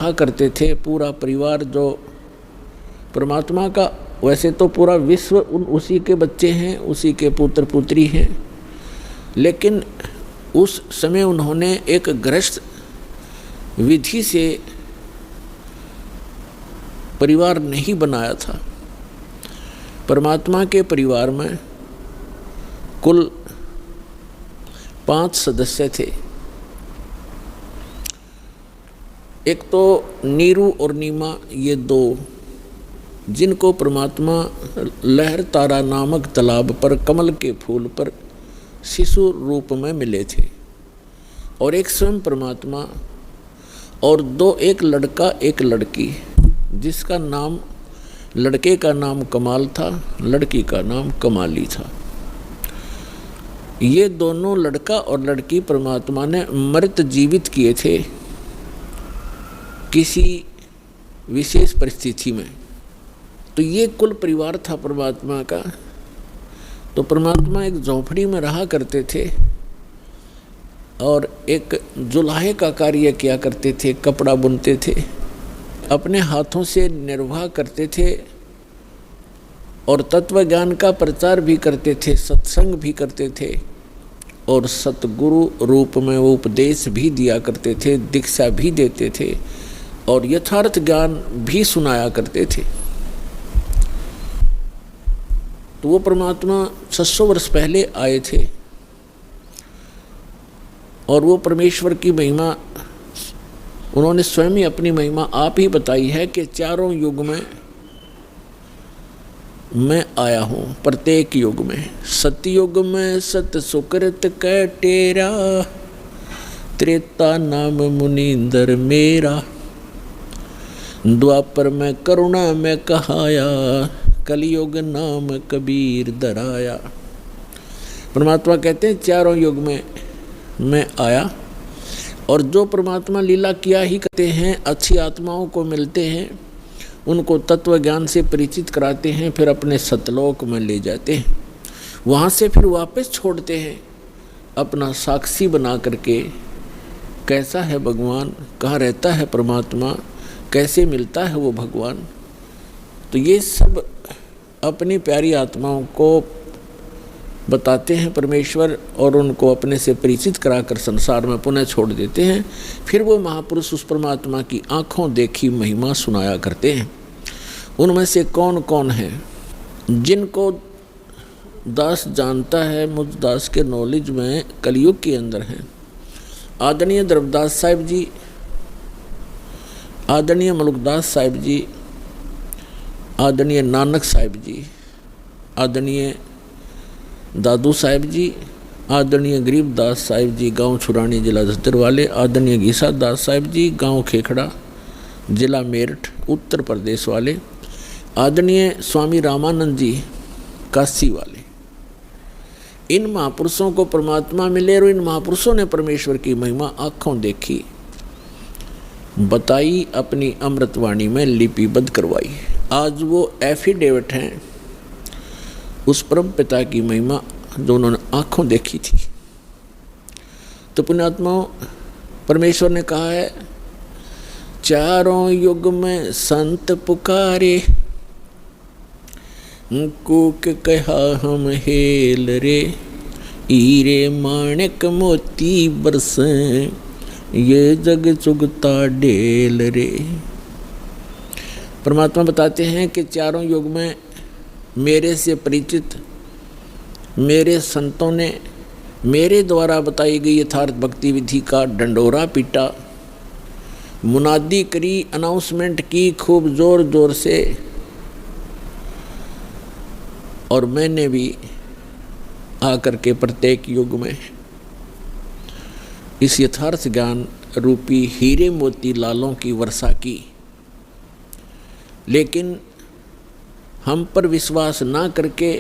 कहा करते थे पूरा परिवार जो परमात्मा का, वैसे तो पूरा विश्व उसी के बच्चे हैं, उसी के पुत्र पुत्री हैं, लेकिन उस समय उन्होंने एक गृहस्थ विधि से परिवार नहीं बनाया था। परमात्मा के परिवार में कुल 5 सदस्य थे। एक तो नीरू और नीमा, ये 2 जिनको परमात्मा लहर तारा नामक तालाब पर कमल के फूल पर शिशु रूप में मिले थे, और एक स्वयं परमात्मा, और 2 एक लड़का एक लड़की, जिसका नाम, लड़के का नाम कमाल था, लड़की का नाम कमाली था। ये दोनों लड़का और लड़की परमात्मा ने मृत जीवित किए थे किसी विशेष परिस्थिति में। तो ये कुल परिवार था परमात्मा का। तो परमात्मा एक झोपड़ी में रहा करते थे और एक जुलाहे का कार्य किया करते थे, कपड़ा बुनते थे, अपने हाथों से निर्वाह करते थे और तत्व ज्ञान का प्रचार भी करते थे, सत्संग भी करते थे और सतगुरु रूप में वो उपदेश भी दिया करते थे, दीक्षा भी देते थे और यथार्थ ज्ञान भी सुनाया करते थे। तो वो परमात्मा 600 वर्ष पहले आए थे और वो परमेश्वर की महिमा उन्होंने स्वयं ही अपनी महिमा आप ही बताई है कि चारों युग में मैं आया हूँ। प्रत्येक युग में, सतयुग में सत सुकृत कै टेरा, त्रेता नाम मुनींदर मेरा, द्वापर में करुणा में कहाया, कलयुग नाम कबीर दराया। परमात्मा कहते हैं चारों युग में मैं आया, और जो परमात्मा लीला किया ही करते हैं, अच्छी आत्माओं को मिलते हैं, उनको तत्व ज्ञान से परिचित कराते हैं, फिर अपने सतलोक में ले जाते हैं, वहाँ से फिर वापस छोड़ते हैं अपना साक्षी बना करके। कैसा है भगवान, कहाँ रहता है परमात्मा, कैसे मिलता है वो भगवान। तो ये सब अपनी प्यारी आत्माओं को बताते हैं परमेश्वर और उनको अपने से परिचित कराकर संसार में पुनः छोड़ देते हैं। फिर वो महापुरुष उस परमात्मा की आँखों देखी महिमा सुनाया करते हैं। उनमें से कौन कौन है जिनको दास जानता है, मुझ दास के नॉलेज में कलयुग के अंदर हैं। आदरणीय द्रवदास साहिब जी, आदरणीय मलुकदास साहिब जी, आदरणीय नानक साहिब जी, आदरणीय दादू साहिब जी, आदरणीय गरीबदास साहिब जी, गांव छुरानी जिला झज्जर वाले, आदरणीय गीसा दास साहिब जी, गांव खेखड़ा जिला मेरठ उत्तर प्रदेश वाले, आदरणीय स्वामी रामानंद जी काशी वाले। इन महापुरुषों को परमात्मा मिले और इन महापुरुषों ने परमेश्वर की महिमा आँखों देखी, बताई, अपनी अमृतवाणी में लिपिबद्ध करवाई। आज वो एफिडेविट हैं उस परम पिता की महिमा जो उन्होंने आँखों देखी थी। तो पुण्यात्माओं, परमेश्वर ने कहा है चारों युग में संत पुकारे, कूक कहा हम हेल रे, हीरे माणिक मोती बरसें, ये जग चुगता ढेल रे। परमात्मा बताते हैं कि चारों युग में मेरे से परिचित मेरे संतों ने मेरे द्वारा बताई गई यथार्थ भक्ति विधि का डंडोरा पीटा, मुनादी करी, अनाउंसमेंट की खूब जोर जोर से, और मैंने भी आकर के प्रत्येक युग में इस यथार्थ ज्ञान रूपी हीरे मोती लालों की वर्षा की। लेकिन हम पर विश्वास ना करके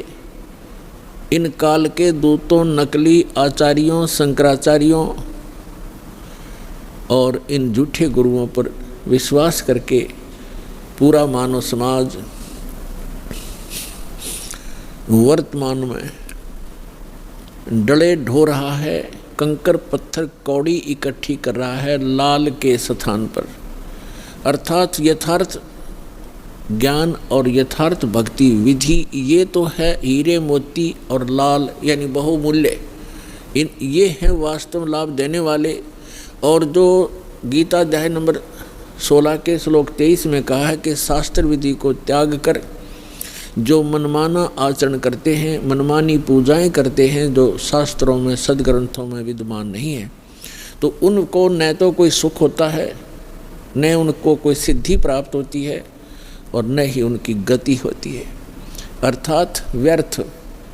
इन काल के दूतों, नकली आचार्यों, शंकराचार्यों और इन झूठे गुरुओं पर विश्वास करके पूरा मानव समाज वर्तमान में डले ढो रहा है, कंकर पत्थर कौड़ी इकट्ठी कर रहा है लाल के स्थान पर। अर्थात यथार्थ ज्ञान और यथार्थ भक्ति विधि, ये तो है हीरे मोती और लाल यानी बहुमूल्य, ये हैं वास्तव लाभ देने वाले। और जो गीता अध्याय नंबर 16 के श्लोक 23 में कहा है कि शास्त्र विधि को त्याग कर जो मनमाना आचरण करते हैं, मनमानी पूजाएं करते हैं जो शास्त्रों में सदग्रंथों में विद्यमान नहीं है, तो उनको न तो कोई सुख होता है, न उनको कोई सिद्धि प्राप्त होती है और न ही उनकी गति होती है, अर्थात व्यर्थ,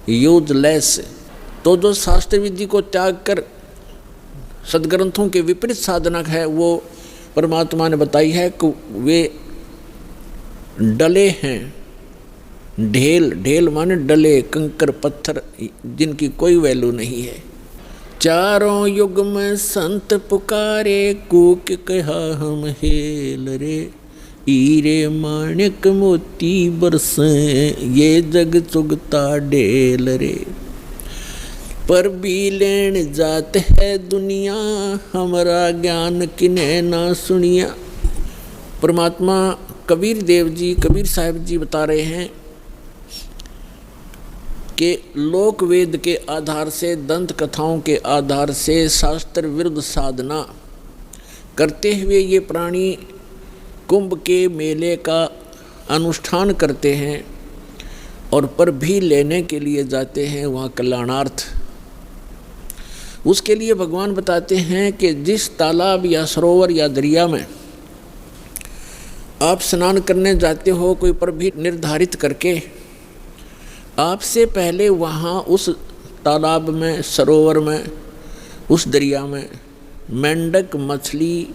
यूजलेस। तो जो शास्त्र विधि को त्याग कर सदग्रंथों के विपरीत साधना है, वो परमात्मा ने बताई है कि वे डले हैं, ढेल, ढेल माने डले, कंकर पत्थर जिनकी कोई वैल्यू नहीं है। चारों युग में संत पुकारे, कूक कहा हम हेल रे, हीरे माणिक मोती बरसे, ये जग चुगता ढेल रे। पर भी लेन जात है दुनिया, हमारा ज्ञान किने ना सुनिया। परमात्मा कबीर देव जी, कबीर साहिब जी बता रहे हैं कि लोक वेद के आधार से, दंत कथाओं के आधार से शास्त्र विरुद्ध साधना करते हुए ये प्राणी कुंभ के मेले का अनुष्ठान करते हैं और पर भी लेने के लिए जाते हैं वहाँ कल्याणार्थ। उसके लिए भगवान बताते हैं कि जिस तालाब या सरोवर या दरिया में आप स्नान करने जाते हो कोई पर भी निर्धारित करके, आपसे पहले वहाँ उस तालाब में, सरोवर में, उस दरिया में मेंढक, मछली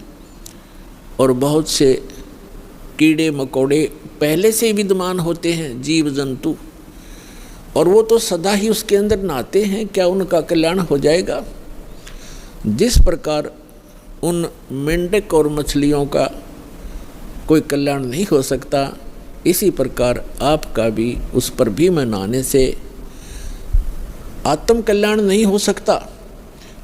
और बहुत से कीड़े मकोड़े पहले से विद्यमान होते हैं, जीव जंतु, और वो तो सदा ही उसके अंदर नहाते हैं, क्या उनका कल्याण हो जाएगा? जिस प्रकार उन मेंढक और मछलियों का कोई कल्याण नहीं हो सकता, इसी प्रकार आपका भी उस पर भी में नहाने से आत्म कल्याण नहीं हो सकता।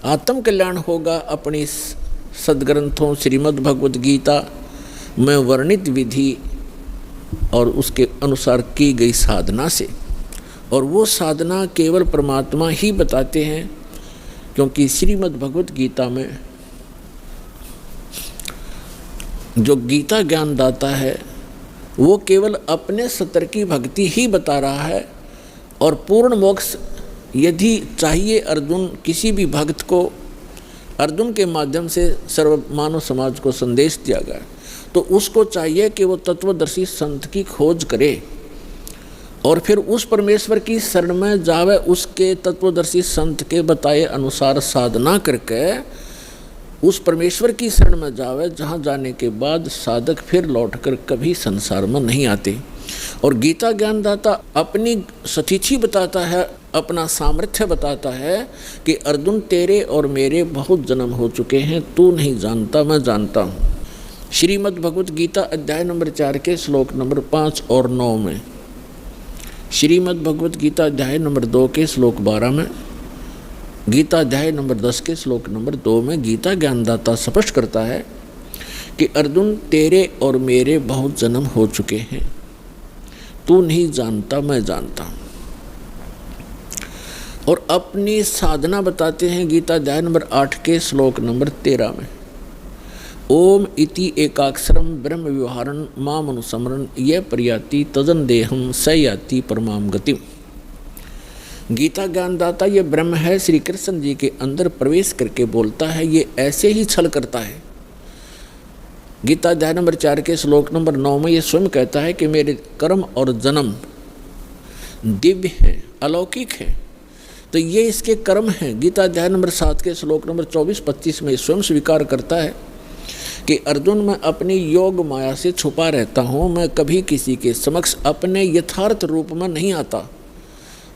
आत्म कल्याण होगा अपनी सदग्रंथों श्रीमद् भगवद गीता में वर्णित विधि और उसके अनुसार की गई साधना से। और वो साधना केवल परमात्मा ही बताते हैं, क्योंकि श्रीमद् भगवद गीता में जो गीता ज्ञान दाता है वो केवल अपने सतर की भक्ति ही बता रहा है। और पूर्ण मोक्ष यदि चाहिए अर्जुन किसी भी भक्त को, अर्जुन के माध्यम से सर्व मानव समाज को संदेश दिया गया, तो उसको चाहिए कि वो तत्वदर्शी संत की खोज करे और फिर उस परमेश्वर की शरण में जावे, उसके तत्वदर्शी संत के बताए अनुसार साधना करके उस परमेश्वर की शरण में जावे, जहाँ जाने के बाद साधक फिर लौटकर कभी संसार में नहीं आते। और गीता ज्ञानदाता अपनी सतीथि बताता है, अपना सामर्थ्य बताता है कि अर्जुन तेरे और मेरे बहुत जन्म हो चुके हैं, तू नहीं जानता, मैं जानता हूँ। श्रीमद् भगवद गीता अध्याय नंबर 4 के श्लोक नंबर 5 और 9 में, श्रीमद् भगवद गीता अध्याय नंबर 2 के श्लोक 12 में, गीता अध्याय नंबर 10 के श्लोक नंबर 2 में गीता ज्ञानदाता स्पष्ट करता है कि अर्जुन तेरे और मेरे बहुत जन्म हो चुके हैं, तू नहीं जानता, मैं जानता हूँ। और अपनी साधना बताते हैं गीता अध्याय नंबर 8 के श्लोक नंबर 13 में, ओम इति एकाक्षरम ब्रह्म व्यवहारन माम अनुसमरन यह प्रयाति तजन देहम स याति परमाम गतिम। गीता ज्ञानदाता ये ब्रह्म है, श्री कृष्ण जी के अंदर प्रवेश करके बोलता है, ये ऐसे ही छल करता है। गीता अध्याय नंबर 4 के श्लोक नंबर 9 में ये स्वयं कहता है कि मेरे कर्म और जन्म दिव्य हैं, अलौकिक हैं, तो ये इसके कर्म हैं। गीता अध्याय नंबर 7 के श्लोक नंबर 24-25 में स्वयं स्वीकार करता है कि अर्जुन मैं अपनी योग माया से छुपा रहता हूँ, मैं कभी किसी के समक्ष अपने यथार्थ रूप में नहीं आता।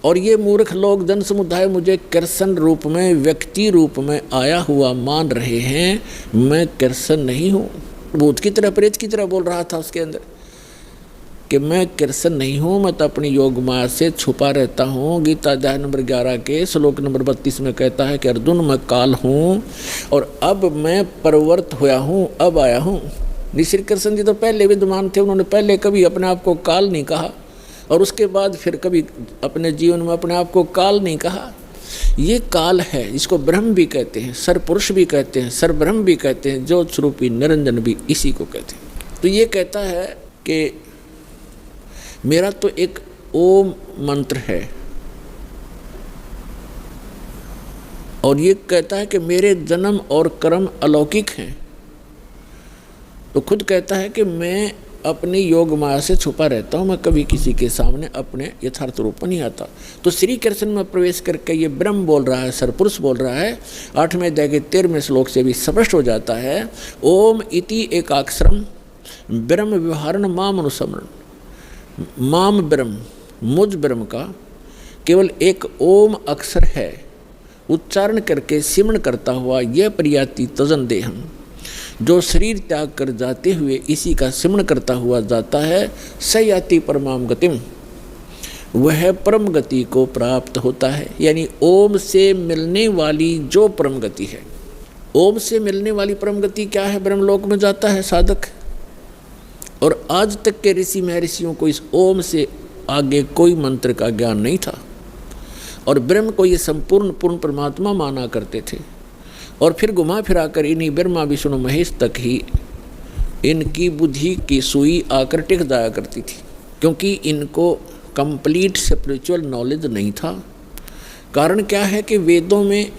और ये मूर्ख लोग जन समुदाय मुझे कृष्ण रूप में, व्यक्ति रूप में आया हुआ मान रहे हैं, मैं कृष्ण नहीं हूँ। भूत की तरह, प्रेत की तरह बोल रहा था उसके अंदर कि मैं कृष्ण नहीं हूँ, मैं तो अपनी योग माया से छुपा रहता हूँ। गीता अध्याय नंबर 11 के श्लोक नंबर 32 में कहता है कि अर्जुन मैं काल हूँ और अब मैं परिवर्त हुआ हूँ, अब आया हूँ। श्री कृष्ण जी तो पहले विद्वान थे, उन्होंने पहले कभी अपने आप को काल नहीं कहा और उसके बाद फिर कभी अपने जीवन में अपने आप को काल नहीं कहा। ये काल है, इसको ब्रह्म भी कहते हैं, सरपुरुष भी कहते हैं, सरब्रह्म भी कहते हैं, ज्योत स्वरूपी निरंजन भी इसी को कहते हैं। तो ये कहता है कि मेरा तो एक ओम मंत्र है और ये कहता है कि मेरे जन्म और कर्म अलौकिक हैं। तो खुद कहता है कि मैं अपनी योग माया से छुपा रहता हूँ, मैं कभी किसी के सामने अपने यथार्थ रूप में नहीं आता। तो श्री कृष्ण में प्रवेश करके ये ब्रह्म बोल रहा है, सरपुरुष बोल रहा है। 8वें अध्याय के 13वें श्लोक से भी स्पष्ट हो जाता है, ओम इति एकाक्षरम ब्रह्म व्यवहारण माम अनुस्मरण। माम ब्रह्म, मुझ ब्रह्म का केवल एक ओम अक्षर है, उच्चारण करके सिमरण करता हुआ यह प्रयाति तजन देहम, जो शरीर त्याग कर जाते हुए इसी का सिमरण करता हुआ जाता है, सयाति परमाम गतिम, वह परम गति को प्राप्त होता है। यानी ओम से मिलने वाली जो परम गति है, ओम से मिलने वाली परम गति क्या है? ब्रह्मलोक में जाता है साधक। और आज तक के ऋषि महर्षियों को इस ओम से आगे कोई मंत्र का ज्ञान नहीं था और ब्रह्म को ये संपूर्ण पूर्ण परमात्मा माना करते थे। और फिर घुमा फिरा कर इन्हीं ब्रह्मा विष्णु महेश तक ही इनकी बुद्धि की सुई आकर टिक जाया करती थी, क्योंकि इनको कंप्लीट स्पिरिचुअल नॉलेज नहीं था। कारण क्या है कि वेदों में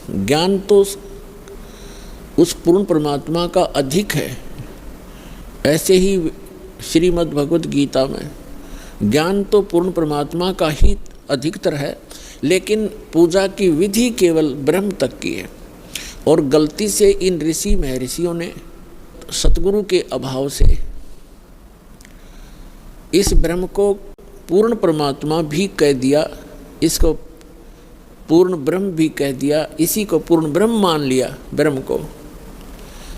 ज्ञान तो उस पूर्ण परमात्मा का अधिक है, ऐसे ही श्रीमद् भगवद गीता में ज्ञान तो पूर्ण परमात्मा का ही अधिकतर है, लेकिन पूजा की विधि केवल ब्रह्म तक की है। और गलती से इन ऋषि महर्षियों ने सतगुरु के अभाव से इस ब्रह्म को पूर्ण परमात्मा भी कह दिया, इसको पूर्ण ब्रह्म भी कह दिया, इसी को पूर्ण ब्रह्म मान लिया ब्रह्म को,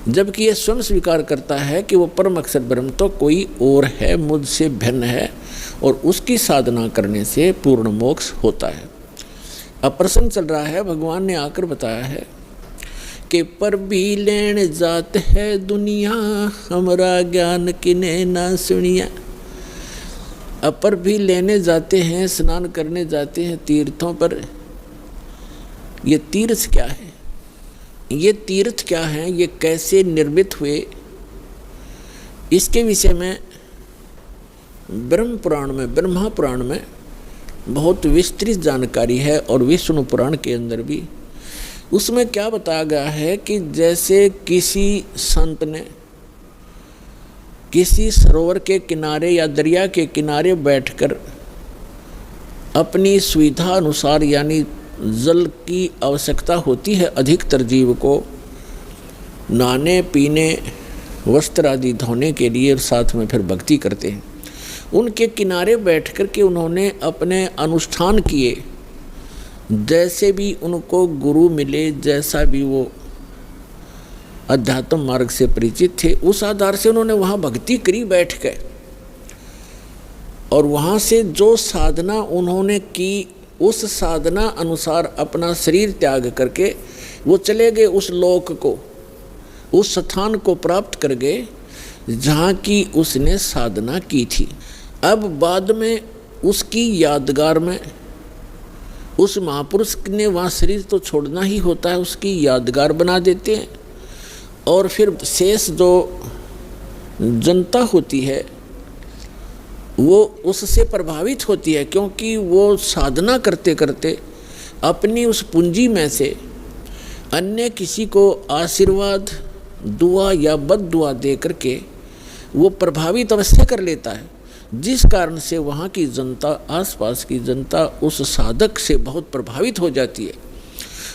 जबकि ये स्वयं स्वीकार करता है कि वो परम अक्षर ब्रह्म तो कोई और है, मुझसे भिन्न है, और उसकी साधना करने से पूर्ण मोक्ष होता है। अब प्रसंग चल रहा है, भगवान ने आकर बताया है कि पर भी लेन जात है दुनिया, हमारा ज्ञान किने ना सुनिया। अपर भी लेने जाते हैं, स्नान करने जाते हैं तीर्थों पर। ये तीर्थ क्या है? ये तीर्थ क्या है? ये कैसे निर्मित हुए? इसके विषय में ब्रह्म पुराण में, ब्रह्मा पुराण में बहुत विस्तृत जानकारी है और विष्णु पुराण के अंदर भी। उसमें क्या बताया गया है कि जैसे किसी संत ने किसी सरोवर के किनारे या दरिया के किनारे बैठकर अपनी सुविधा अनुसार, यानी जल की आवश्यकता होती है अधिकतर जीव को नहाने पीने वस्त्र आदि धोने के लिए, और साथ में फिर भक्ति करते हैं, उनके किनारे बैठ कर के उन्होंने अपने अनुष्ठान किए। जैसे भी उनको गुरु मिले, जैसा भी वो अध्यात्म मार्ग से परिचित थे, उस आधार से उन्होंने वहाँ भक्ति करी बैठ के। और वहाँ से जो साधना उन्होंने की, उस साधना अनुसार अपना शरीर त्याग करके वो चले गए उस लोक को, उस स्थान को प्राप्त कर गए जहाँ की उसने साधना की थी। अब बाद में उसकी यादगार में उस महापुरुष ने वहाँ शरीर तो छोड़ना ही होता है, उसकी यादगार बना देते हैं। और फिर शेष जो जनता होती है वो उससे प्रभावित होती है, क्योंकि वो साधना करते करते अपनी उस पूंजी में से अन्य किसी को आशीर्वाद, दुआ या बद दुआ दे करके वो प्रभावित अवश्य कर लेता है, जिस कारण से वहाँ की जनता, आसपास की जनता उस साधक से बहुत प्रभावित हो जाती है।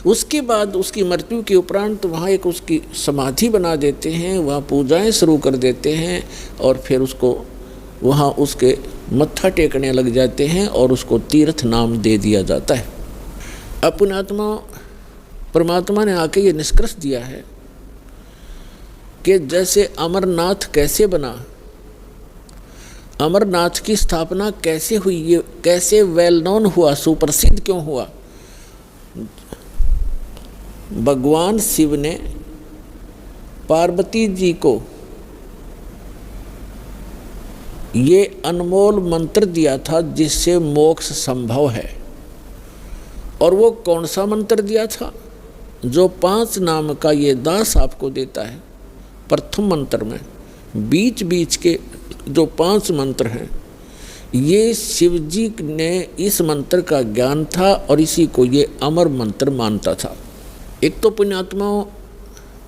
उसके बाद उसकी मृत्यु के उपरांत वहाँ एक उसकी समाधि बना देते हैं, वहाँ पूजाएं शुरू कर देते हैं और फिर उसको वहाँ उसके मत्था टेकने लग जाते हैं और उसको तीर्थ नाम दे दिया जाता है। अपनात्मा परमात्मा ने आके ये निष्कर्ष दिया है कि जैसे अमरनाथ कैसे बना, अमरनाथ की स्थापना कैसे हुई, ये कैसे वेल नोन हुआ, सुप्रसिद्ध क्यों हुआ। भगवान शिव ने पार्वती जी को ये अनमोल मंत्र दिया था जिससे मोक्ष संभव है। और वो कौन सा मंत्र दिया था? जो 5 नाम का ये दास आपको देता है। प्रथम मंत्र में बीच बीच के जो 5 मंत्र हैं, ये शिव जी ने इस मंत्र का ज्ञान था और इसी को ये अमर मंत्र मानता था। एक तो पुण्यात्माओं,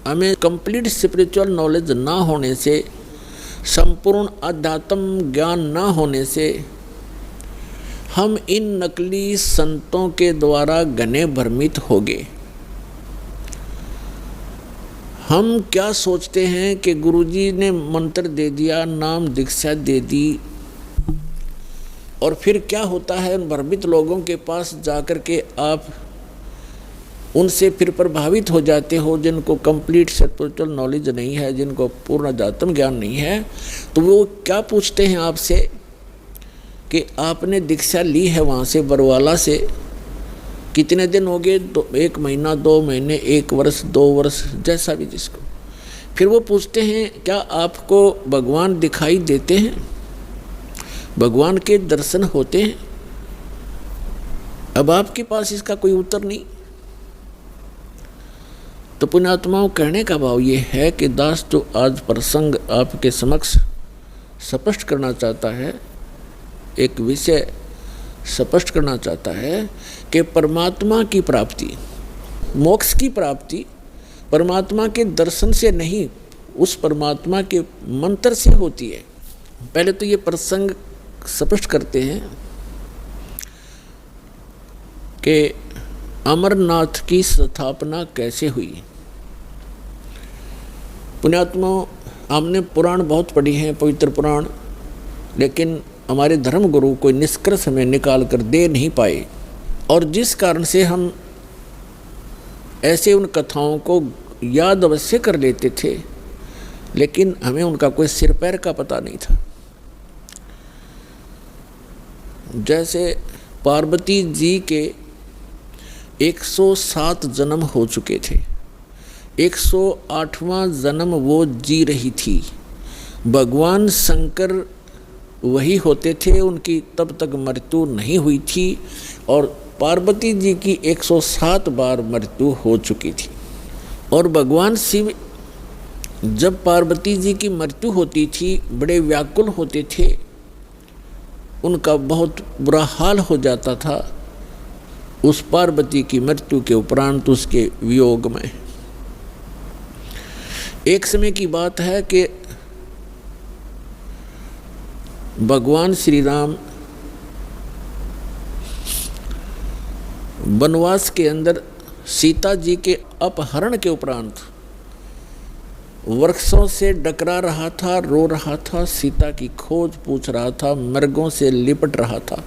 हमें कंप्लीट स्पिरिचुअल नॉलेज ना होने से, संपूर्ण अध्यात्म ज्ञान ना होने से, हम इन नकली संतों के द्वारा घने भ्रमित हो गए। हम क्या सोचते हैं कि गुरुजी ने मंत्र दे दिया, नाम दीक्षा दे दी, और फिर क्या होता है, उन भ्रमित लोगों के पास जाकर के आप उनसे फिर प्रभावित हो जाते हो, जिनको कंप्लीट स्पिरिचुअल नॉलेज नहीं है, जिनको पूर्ण अध्यात्म ज्ञान नहीं है। तो वो क्या पूछते हैं आपसे कि आपने दीक्षा ली है वहाँ से बरवाला से, कितने दिन हो गए? 1 महीना, 2 महीने, 1 वर्ष, 2 वर्ष, जैसा भी जिसको। फिर वो पूछते हैं क्या आपको भगवान दिखाई देते हैं, भगवान के दर्शन होते हैं? अब आपके पास इसका कोई उत्तर नहीं। तो पुण्यात्माओं, कहने का भाव ये है कि दास जो आज प्रसंग आपके समक्ष स्पष्ट करना चाहता है, एक विषय स्पष्ट करना चाहता है कि परमात्मा की प्राप्ति, मोक्ष की प्राप्ति परमात्मा के दर्शन से नहीं, उस परमात्मा के मंत्र से होती है। पहले तो ये प्रसंग स्पष्ट करते हैं कि अमरनाथ की स्थापना कैसे हुई। पुण्यात्माओं, हमने पुराण बहुत पढ़ी हैं, पवित्र पुराण, लेकिन हमारे धर्म गुरु कोई निष्कर्ष हमें निकाल कर दे नहीं पाए, और जिस कारण से हम ऐसे उन कथाओं को याद अवश्य कर लेते थे, लेकिन हमें उनका कोई सिर पैर का पता नहीं था। जैसे पार्वती जी के 107 जन्म हो चुके थे, 108वां जन्म वो जी रही थी। भगवान शंकर वही होते थे, उनकी तब तक मृत्यु नहीं हुई थी, और पार्वती जी की 107 बार मृत्यु हो चुकी थी। और भगवान शिव जब पार्वती जी की मृत्यु होती थी बड़े व्याकुल होते थे, उनका बहुत बुरा हाल हो जाता था उस पार्वती की मृत्यु के उपरांत, उसके वियोग में। एक समय की बात है कि भगवान श्री राम वनवास के अंदर सीता जी के अपहरण के उपरांत वृक्षों से डकरा रहा था, रो रहा था, सीता की खोज पूछ रहा था, मृगों से लिपट रहा था।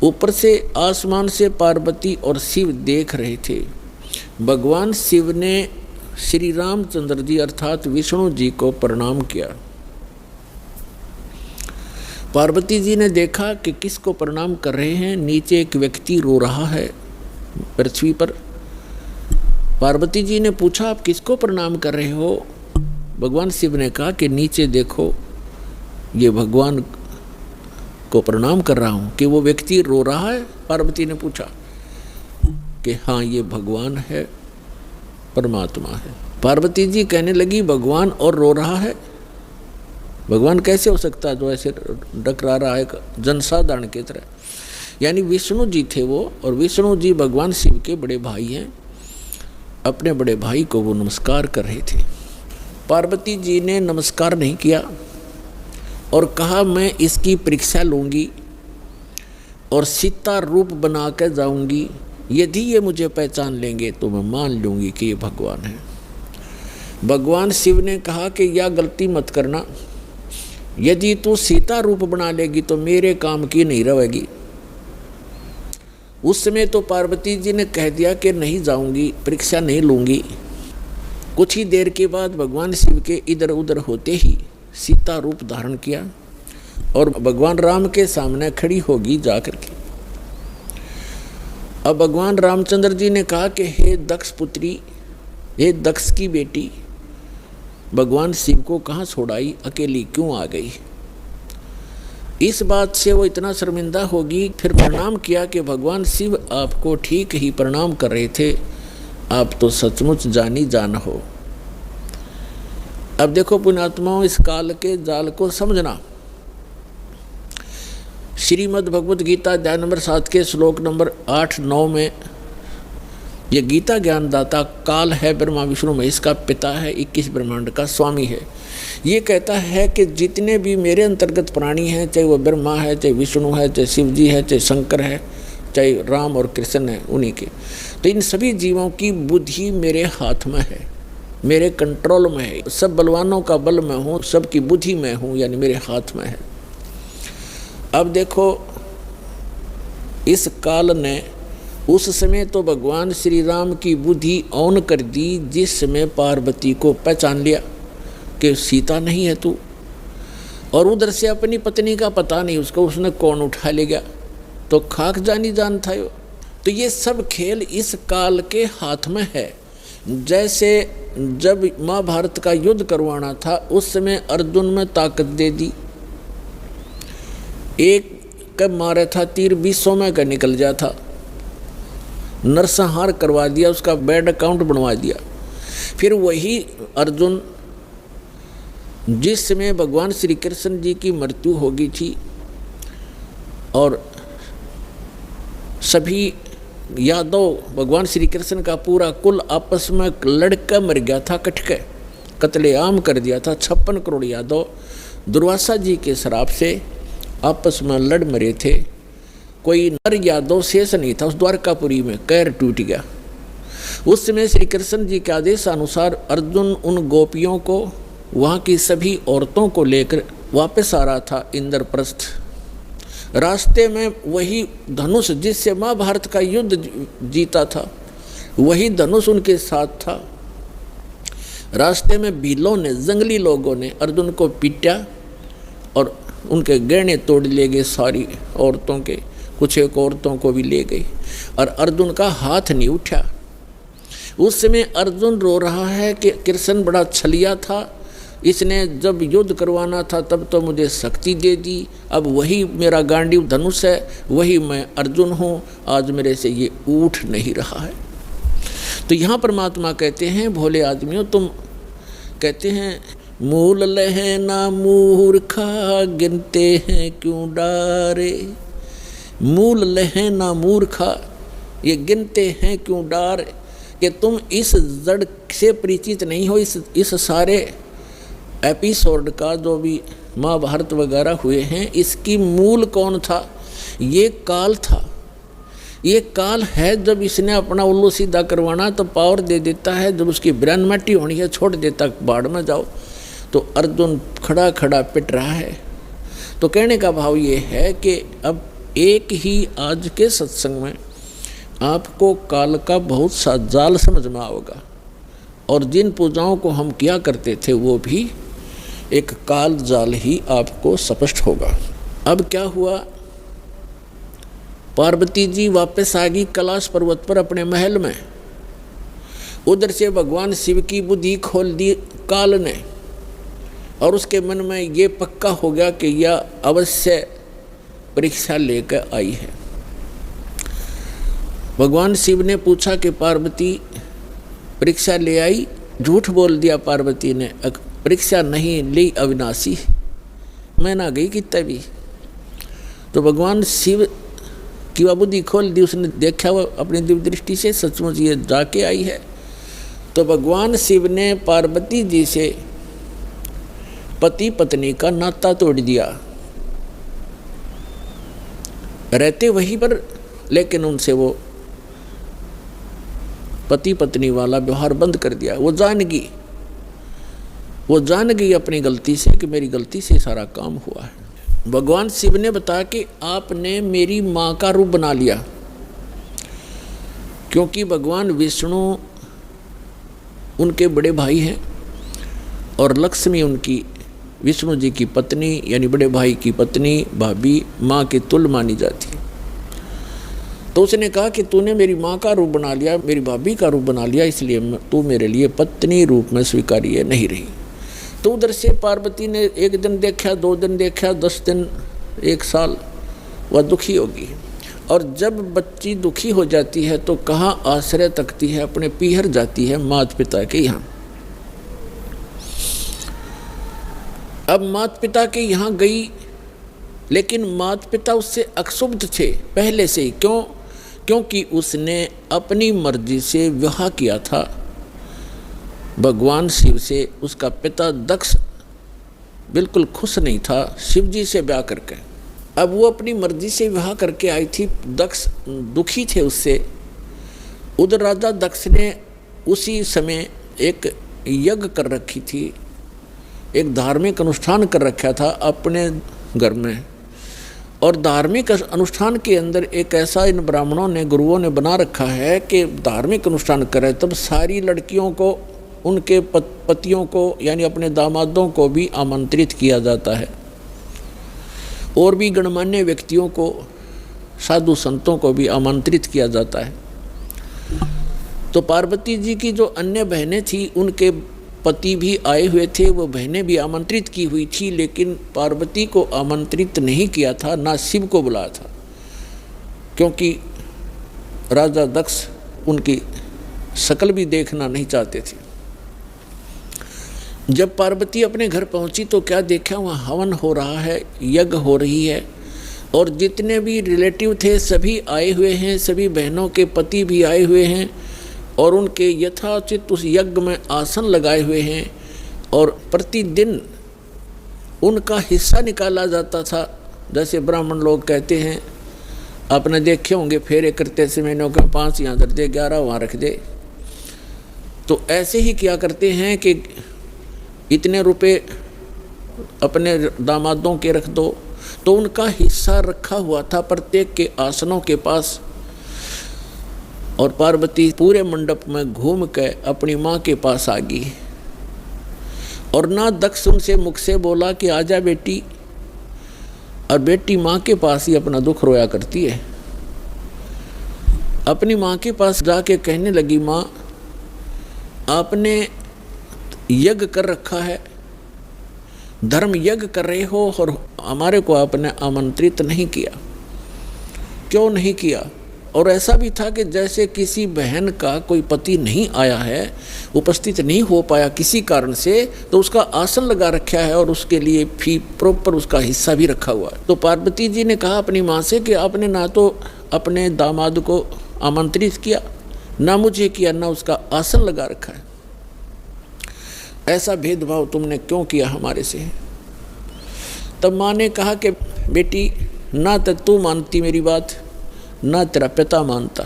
ऊपर से आसमान से पार्वती और शिव देख रहे थे। भगवान शिव ने श्री रामचंद्र जी अर्थात विष्णु जी को प्रणाम किया। पार्वती जी ने देखा कि किसको प्रणाम कर रहे हैं, नीचे एक व्यक्ति रो रहा है पृथ्वी पर। पार्वती जी ने पूछा आप किसको प्रणाम कर रहे हो? भगवान शिव ने कहा कि नीचे देखो, ये भगवान को प्रणाम कर रहा हूँ। कि वो व्यक्ति रो रहा है? पार्वती ने पूछा कि हाँ, ये भगवान है, परमात्मा है। पार्वती जी कहने लगी भगवान और रो रहा है? भगवान कैसे हो सकता है जो ऐसे डकरा रहा है जनसाधारण की तरह? यानी विष्णु जी थे वो, और विष्णु जी भगवान शिव के बड़े भाई हैं। अपने बड़े भाई को वो नमस्कार कर रहे थे। पार्वती जी ने नमस्कार नहीं किया और कहा मैं इसकी परीक्षा लूँगी और सीता रूप बना कर जाऊँगी, यदि ये मुझे पहचान लेंगे तो मैं मान लूँगी कि ये भगवान है। भगवान शिव ने कहा कि यह गलती मत करना, यदि तू सीता रूप बना लेगी तो मेरे काम की नहीं रहेगी। उस समय तो पार्वती जी ने कह दिया कि नहीं जाऊंगी, परीक्षा नहीं लूँगी। कुछ ही देर के बाद भगवान शिव के इधर उधर होते ही सीता रूप धारण किया और भगवान राम के सामने खड़ी होगी जाकर के। अब भगवान रामचंद्र जी ने कहा कि हे दक्ष पुत्री, हे दक्ष की बेटी, भगवान शिव को कहाँ छोड़ाई, अकेली क्यों आ गई? इस बात से वो इतना शर्मिंदा होगी। फिर प्रणाम किया कि भगवान शिव आपको ठीक ही प्रणाम कर रहे थे, आप तो सचमुच जानी जान हो। अब देखो पुण्यात्माओं, इस काल के जाल को समझना। श्रीमद् भगवद गीता अध्याय नंबर 7 के श्लोक नंबर 8-9 में ये गीता ज्ञानदाता काल है, ब्रह्मा विष्णु महेश का पिता है, 21 ब्रह्मांड का स्वामी है। ये कहता है कि जितने भी मेरे अंतर्गत प्राणी हैं, चाहे वो ब्रह्मा है, चाहे विष्णु है, चाहे शिव जी है, चाहे शंकर है, चाहे राम और कृष्ण है उन्हीं के, तो इन सभी जीवों की बुद्धि मेरे हाथ में है, मेरे कंट्रोल में है। सब बलवानों का बल मैं हूँ, सबकी बुद्धि मैं हूँ, यानी मेरे हाथ में है। अब देखो, इस काल ने उस समय तो भगवान श्री राम की बुद्धि ऑन कर दी, जिस समय पार्वती को पहचान लिया कि सीता नहीं है तू, और उधर से अपनी पत्नी का पता नहीं उसको, उसने कौन उठा ले गया, तो खाक जानी जान था यो। तो ये सब खेल इस काल के हाथ में है। जैसे जब महाभारत का युद्ध करवाना था, उस समय अर्जुन में ताकत दे दी, एक कब मारा था तीर 20 में का निकल जा था, नरसंहार करवा दिया, उसका बैड अकाउंट बनवा दिया। फिर वही अर्जुन जिस समय भगवान श्री कृष्ण जी की मृत्यु हो गई थी और सभी यादव, भगवान श्री कृष्ण का पूरा कुल आपस में लड़का मर गया था, कटके कत्लेआम कर दिया था। 56 करोड़ यादव दुर्वासा जी के श्राप से आपस में लड़ मरे थे। कोई नर यादव शेष नहीं था उस द्वारकापुरी में, कैर टूट गया। उस समय श्री कृष्ण जी के आदेश अनुसार अर्जुन उन गोपियों को, वहाँ की सभी औरतों को लेकर वापस आ रहा था इंद्रप्रस्थ। रास्ते में वही धनुष जिससे महाभारत का युद्ध जीता था, वही धनुष उनके साथ था। रास्ते में भीलों ने, जंगली लोगों ने अर्जुन को पीटा और उनके गहने तोड़ ले गए, सारी औरतों के, कुछ एक औरतों को भी ले गई, और अर्जुन का हाथ नहीं उठा। उस समय अर्जुन रो रहा है कि कृष्ण बड़ा छलिया था, इसने जब युद्ध करवाना था तब तो मुझे शक्ति दे दी, अब वही मेरा गांडीव धनुष है, वही मैं अर्जुन हूँ, आज मेरे से ये उठ नहीं रहा है। तो यहाँ परमात्मा कहते हैं, भोले आदमियों तुम कहते हैं मूल लहे ना मूर्खा, गिनते हैं क्यों डारे। मूल लहे ना मूर्खा, ये गिनते हैं क्यों डार, कि तुम इस जड़ से परिचित नहीं हो। इस सारे एपिसोड का जो भी महाभारत वगैरह हुए हैं, इसकी मूल कौन था? ये काल था। ये काल है, जब इसने अपना उल्लू सीधा करवाना तो पावर दे देता है, जब उसकी ब्रेन मट्टी होनी है छोड़ देता बाढ़ में जाओ। तो अर्जुन खड़ा खड़ा पिट रहा है। तो कहने का भाव ये है कि अब एक ही आज के सत्संग में आपको काल का बहुत सा जाल समझ में आओगा, और जिन पूजाओं को हम किया करते थे वो भी एक काल जाल ही आपको स्पष्ट होगा। अब क्या हुआ, पार्वती जी वापस आ गई कैलाश पर्वत पर अपने महल में। उधर से भगवान शिव की बुद्धि खोल दी काल ने, और उसके मन में ये पक्का हो गया कि यह अवश्य परीक्षा लेकर आई है। भगवान शिव ने पूछा कि पार्वती परीक्षा ले आई? झूठ बोल दिया पार्वती ने, परीक्षा नहीं ली अविनाशी, मैं ना गई कितना भी। तो भगवान शिव की वह बुद्धि खोल दी, उसने देखा वो अपनी दिव्य दृष्टि से सचमुच ये जाके आई है। तो भगवान शिव ने पार्वती जी से पति पत्नी का नाता तोड़ दिया, रहते वहीं पर, लेकिन उनसे वो पति पत्नी वाला व्यवहार बंद कर दिया। वो जान गई अपनी गलती से कि मेरी गलती से सारा काम हुआ है। भगवान शिव ने बताया कि आपने मेरी माँ का रूप बना लिया, क्योंकि भगवान विष्णु उनके बड़े भाई हैं और लक्ष्मी उनकी विष्णु जी की पत्नी यानी बड़े भाई की पत्नी, भाभी, माँ की तुल्य मानी जाती है। तो उसने कहा कि तूने मेरी माँ का रूप बना लिया, मेरी भाभी का रूप बना लिया, इसलिए तू मेरे लिए पत्नी रूप में स्वीकार्य नहीं रही। तो उधर से पार्वती ने एक दिन देखा, 2 दिन देखा, 10 दिन 1 साल वह दुखी होगी। और जब बच्ची दुखी हो जाती है तो कहाँ आश्रय तकती है, अपने पीहर जाती है माता पिता के यहाँ। अब माता पिता के यहाँ गई, लेकिन माता पिता उससे अक्षुब्ध थे पहले से ही। क्यों? क्योंकि उसने अपनी मर्जी से विवाह किया था भगवान शिव से। उसका पिता दक्ष बिल्कुल खुश नहीं था शिव जी से ब्याह करके। अब वो अपनी मर्जी से विवाह करके आई थी, दक्ष दुखी थे उससे। उधर राजा दक्ष ने उसी समय एक यज्ञ कर रखी थी, एक धार्मिक अनुष्ठान कर रखा था अपने घर में। और धार्मिक अनुष्ठान के अंदर एक ऐसा इन ब्राह्मणों ने, गुरुओं ने बना रखा है कि धार्मिक अनुष्ठान करे तब सारी लड़कियों को, उनके पतियों को यानी अपने दामादों को भी आमंत्रित किया जाता है, और भी गणमान्य व्यक्तियों को, साधु संतों को भी आमंत्रित किया जाता है। तो पार्वती जी की जो अन्य बहनें थी उनके पति भी आए हुए थे, वो बहनें भी आमंत्रित की हुई थी, लेकिन पार्वती को आमंत्रित नहीं किया था, ना शिव को बुलाया था, क्योंकि राजा दक्ष उनकी शक्ल भी देखना नहीं चाहते थे। जब पार्वती अपने घर पहुंची तो क्या देखा, वहाँ हवन हो रहा है, यज्ञ हो रही है, और जितने भी रिलेटिव थे सभी आए हुए हैं, सभी बहनों के पति भी आए हुए हैं, और उनके यथाचित उस यज्ञ में आसन लगाए हुए हैं, और प्रतिदिन उनका हिस्सा निकाला जाता था। जैसे ब्राह्मण लोग कहते हैं, आपने देखे होंगे फेरे करते समय के 5 यहाँ धर दे, 11 वहाँ रख दे। तो ऐसे ही क्या करते हैं कि इतने रुपए अपने दामादों के रख दो, तो उनका हिस्सा रखा हुआ था प्रत्येक के आसनों के पास। और पार्वती पूरे मंडप में घूम के अपनी माँ के पास आ गई, और ना दक्ष उनसे मुख से बोला कि आजा बेटी, और बेटी माँ के पास ही अपना दुख रोया करती है। अपनी माँ के पास जाके कहने लगी, माँ आपने यज्ञ कर रखा है, धर्म यज्ञ कर रहे हो, और हमारे को आपने आमंत्रित नहीं किया, क्यों नहीं किया? और ऐसा भी था कि जैसे किसी बहन का कोई पति नहीं आया है, उपस्थित नहीं हो पाया किसी कारण से, तो उसका आसन लगा रखा है और उसके लिए फी प्रॉपर उसका हिस्सा भी रखा हुआ है। तो पार्वती जी ने कहा अपनी माँ से कि आपने ना तो अपने दामाद को आमंत्रित किया, ना मुझे किया, ना उसका आसन लगा रखा है। ऐसा भेदभाव तुमने क्यों किया हमारे से? तब माँ ने कहा कि बेटी, ना तो तू मानती मेरी बात, ना तेरा पिता मानता।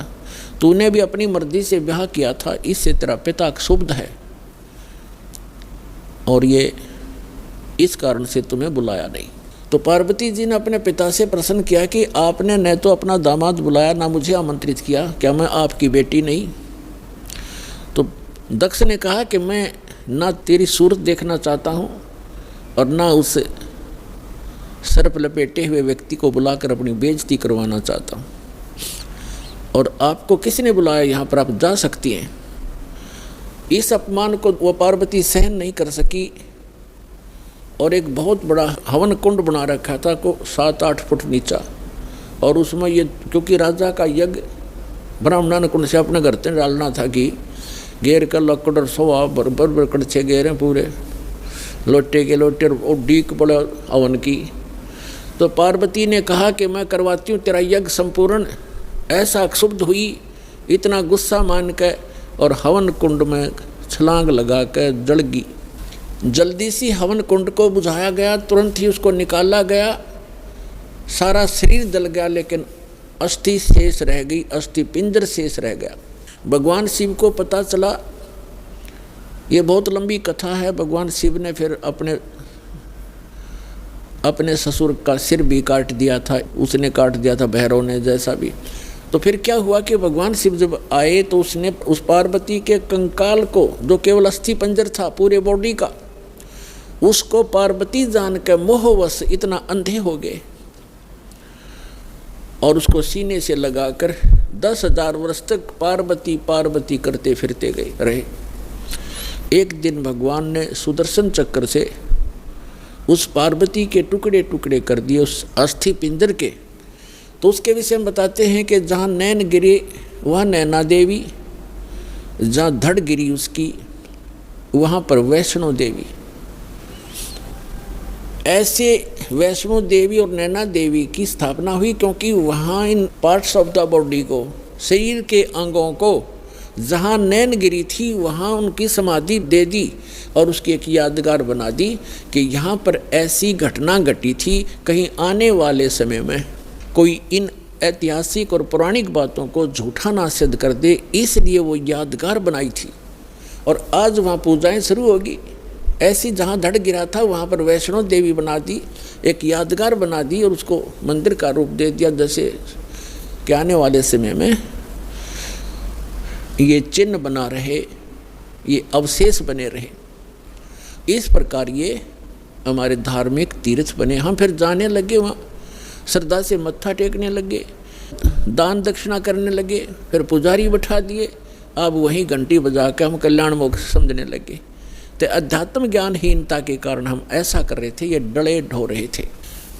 तूने भी अपनी मर्जी से ब्याह किया था, इससे तेरा पिता क्षुब्ध है, और ये इस कारण से तुम्हें बुलाया नहीं। तो पार्वती जी ने अपने पिता से प्रश्न किया कि आपने न तो अपना दामाद बुलाया, ना मुझे आमंत्रित किया, क्या मैं आपकी बेटी नहीं? तो दक्ष ने कहा कि मैं ना तेरी सूरत देखना चाहता हूँ, और ना उस सर्प लपेटे हुए व्यक्ति को बुलाकर अपनी बेइज्जती करवाना चाहता हूँ। और आपको किसने बुलाया यहाँ पर, आप जा सकती हैं। इस अपमान को वो पार्वती सहन नहीं कर सकी, और एक बहुत बड़ा हवन कुंड बना रखा था को 7-8 फुट नीचा, और उसमें ये क्योंकि राजा का यज्ञ ब्राह्मण कुंड से अपने घर से डालना था कि घेर कर लकड़ और सोआ बरबर कड़छे घेरे पूरे लोटे के लोटे और डीक पड़े हवन की। तो पार्वती ने कहा कि मैं करवाती हूँ तेरा यज्ञ संपूर्ण। ऐसा क्षुब्ध हुई, इतना गुस्सा मान के, और हवन कुंड में छलांग लगा कर जल गई। जल्दी सी हवन कुंड को बुझाया गया, तुरंत ही उसको निकाला गया, सारा शरीर जल गया, लेकिन अस्थि शेष रह गई, अस्थि पिंजर शेष रह गया। भगवान शिव को पता चला, ये बहुत लंबी कथा है। भगवान शिव ने फिर अपने ससुर का सिर भी काट दिया था, उसने काट दिया था भैरव ने, जैसा भी। तो फिर क्या हुआ कि भगवान शिव जब आए तो उसने उस पार्वती के कंकाल को, जो केवल अस्थि पंजर था पूरे बॉडी का, उसको पार्वती जान के मोहवश इतना अंधे हो गए, और उसको सीने से लगाकर 10,000 वर्ष तक पार्वती पार्वती करते फिरते गए रहे। एक दिन भगवान ने सुदर्शन चक्र से उस पार्वती के टुकड़े टुकड़े कर दिए उस अस्थि पिंजर के। तो उसके विषय में बताते हैं कि जहाँ नैन गिरे वहाँ नैना देवी, जहाँ धड़ गिरी उसकी वहाँ पर वैष्णो देवी। ऐसे वैष्णो देवी और नैना देवी की स्थापना हुई क्योंकि वहाँ इन पार्ट्स ऑफ द बॉडी को, शरीर के अंगों को, जहाँ नैन गिरी थी वहाँ उनकी समाधि दे दी और उसकी एक यादगार बना दी कि यहाँ पर ऐसी घटना घटी थी। कहीं आने वाले समय में कोई इन ऐतिहासिक और पौराणिक बातों को झूठा ना सिद्ध कर दे, इसलिए वो यादगार बनाई थी। और आज वहाँ पूजाएं शुरू होगी। ऐसी जहाँ धड़ गिरा था वहाँ पर वैष्णो देवी बना दी, एक यादगार बना दी और उसको मंदिर का रूप दे दिया, जैसे कि आने वाले समय में ये चिन्ह बना रहे, ये अवशेष बने रहे। इस प्रकार ये हमारे धार्मिक तीर्थ बने। हम फिर जाने लगे, वहाँ श्रद्धा से मत्था टेकने लगे, दान दक्षिणा करने लगे, फिर पुजारी बैठा दिए। अब वहीं घंटी बजा के हम कल्याण मोक्ष समझने लगे। तो अध्यात्म ज्ञानहीनता के कारण हम ऐसा कर रहे थे, ये डले ढो रहे थे।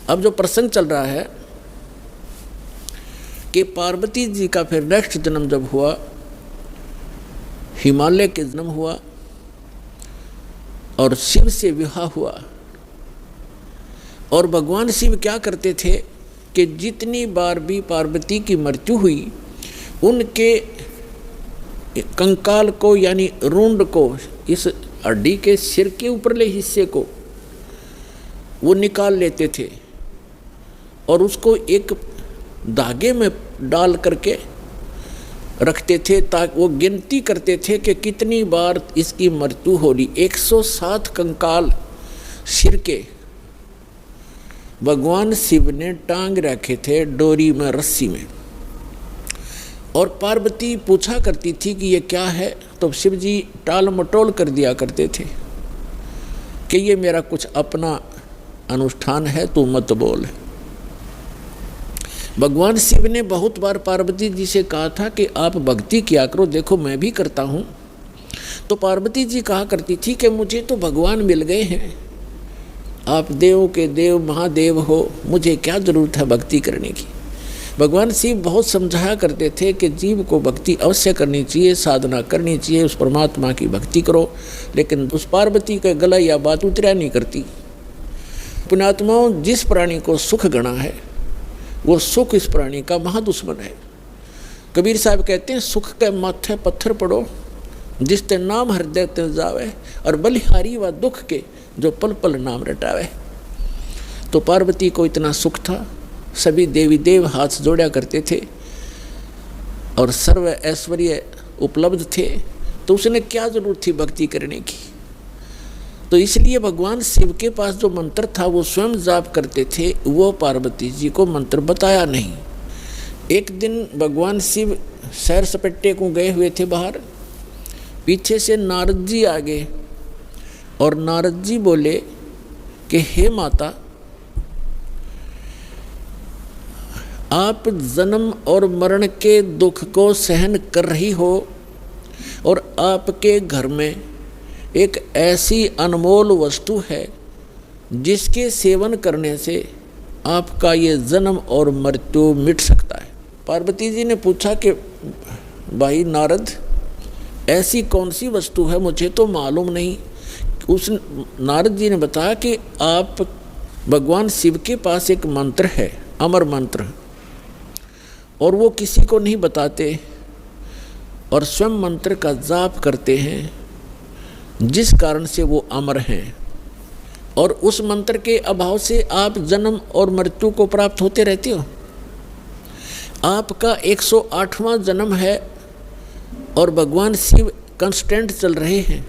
अब जो प्रसंग चल रहा है कि पार्वती जी का फिर नेक्स्ट जन्म जब हुआ, हिमालय के जन्म हुआ और शिव से विवाह हुआ। और भगवान शिव क्या करते थे कि जितनी बार भी पार्वती की मृत्यु हुई, उनके कंकाल को यानी रूंड को, इस हड्डी के सिर के ऊपरले हिस्से को वो निकाल लेते थे और उसको एक धागे में डाल करके रखते थे, ताकि वो गिनती करते थे कि कितनी बार इसकी मृत्यु हो रही। 107 कंकाल सिर के भगवान शिव ने टांग रखे थे डोरी में, रस्सी में। और पार्वती पूछा करती थी कि ये क्या है, तो शिव जी टाल मटोल कर दिया करते थे कि ये मेरा कुछ अपना अनुष्ठान है, तू मत बोल। भगवान शिव ने बहुत बार पार्वती जी से कहा था कि आप भक्ति किया करो, देखो मैं भी करता हूँ। तो पार्वती जी कहा करती थी कि मुझे तो भगवान मिल गए हैं, आप देवों के देव महादेव हो, मुझे क्या ज़रूरत है भक्ति करने की। भगवान शिव बहुत समझाया करते थे कि जीव को भक्ति अवश्य करनी चाहिए, साधना करनी चाहिए, उस परमात्मा की भक्ति करो। लेकिन उस पार्वती का गला या बात उतरा नहीं करती। पुण्यात्माओं, जिस प्राणी को सुख गणा है वो सुख इस प्राणी का महादुश्मन है। कबीर साहब कहते हैं, सुख के माथे पत्थर पड़ो जिस ते नाम हृदय ते जावे, और बलिहारी व दुख के जो पल पल नाम रटावे। तो पार्वती को इतना सुख था, सभी देवी देव हाथ जोड़ा करते थे और सर्व ऐश्वर्य उपलब्ध थे, तो उसने क्या जरूरत थी भक्ति करने की। तो इसलिए भगवान शिव के पास जो मंत्र था वो स्वयं जाप करते थे, वो पार्वती जी को मंत्र बताया नहीं। एक दिन भगवान शिव सैर सपट्टे को गए हुए थे बाहर, पीछे से नारद जी आ गए और नारद जी बोले कि हे माता, आप जन्म और मरण के दुख को सहन कर रही हो और आपके घर में एक ऐसी अनमोल वस्तु है जिसके सेवन करने से आपका ये जन्म और मृत्यु मिट सकता है। पार्वती जी ने पूछा कि भाई नारद, ऐसी कौन सी वस्तु है, मुझे तो मालूम नहीं। उस नारद जी ने बताया कि आप भगवान शिव के पास एक मंत्र है, अमर मंत्र, और वो किसी को नहीं बताते और स्वयं मंत्र का जाप करते हैं, जिस कारण से वो अमर हैं। और उस मंत्र के अभाव से आप जन्म और मृत्यु को प्राप्त होते रहते हो। आपका 108वां जन्म है और भगवान शिव कंस्टेंट चल रहे हैं।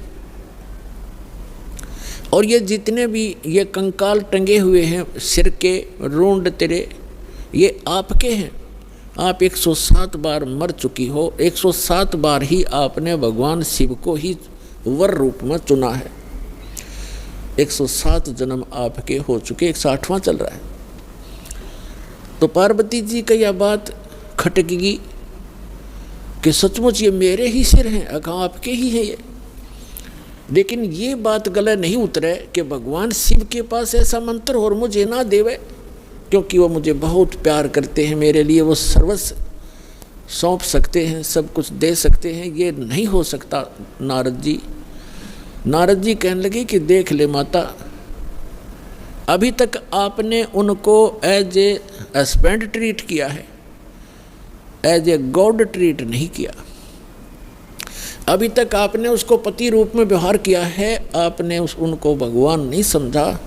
और ये जितने भी ये कंकाल टंगे हुए हैं सिर के, रूंड तेरे, ये आपके हैं। आप 107 बार मर चुकी हो, 107 बार ही आपने भगवान शिव को ही वर रूप में चुना है। 107 जन्म आपके हो चुके, 108वां चल रहा है। तो पार्वती जी का यह बात खटकेगी कि सचमुच ये मेरे ही सिर हैं, अगर आपके ही हैं ये। लेकिन ये बात गले नहीं उतरे कि भगवान शिव के पास ऐसा मंत्र और मुझे ना देवे, क्योंकि वो मुझे बहुत प्यार करते हैं, मेरे लिए वो सर्वस्व सौंप सकते हैं, सब कुछ दे सकते हैं, ये नहीं हो सकता नारद जी। नारद जी कहने लगे कि देख ले माता, अभी तक आपने उनको एज ए हस्बैंड ट्रीट किया है, एज ए गॉड ट्रीट नहीं किया। अभी तक आपने उसको पति रूप में व्यवहार किया है, आपने उनको भगवान नहीं समझा।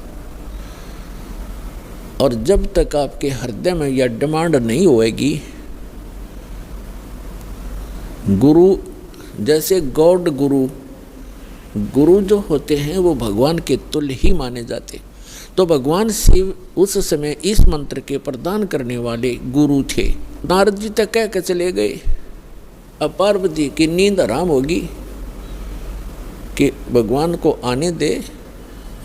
और जब तक आपके हृदय में यह डिमांड नहीं होएगी, गुरु जैसे गॉड गुरु जो होते हैं वो भगवान के तुल्य ही माने जाते, तो भगवान शिव उस समय इस मंत्र के प्रदान करने वाले गुरु थे। नारद जी तक कह के चले गए। अब पार्वती की नींद आराम होगी कि भगवान को आने दे,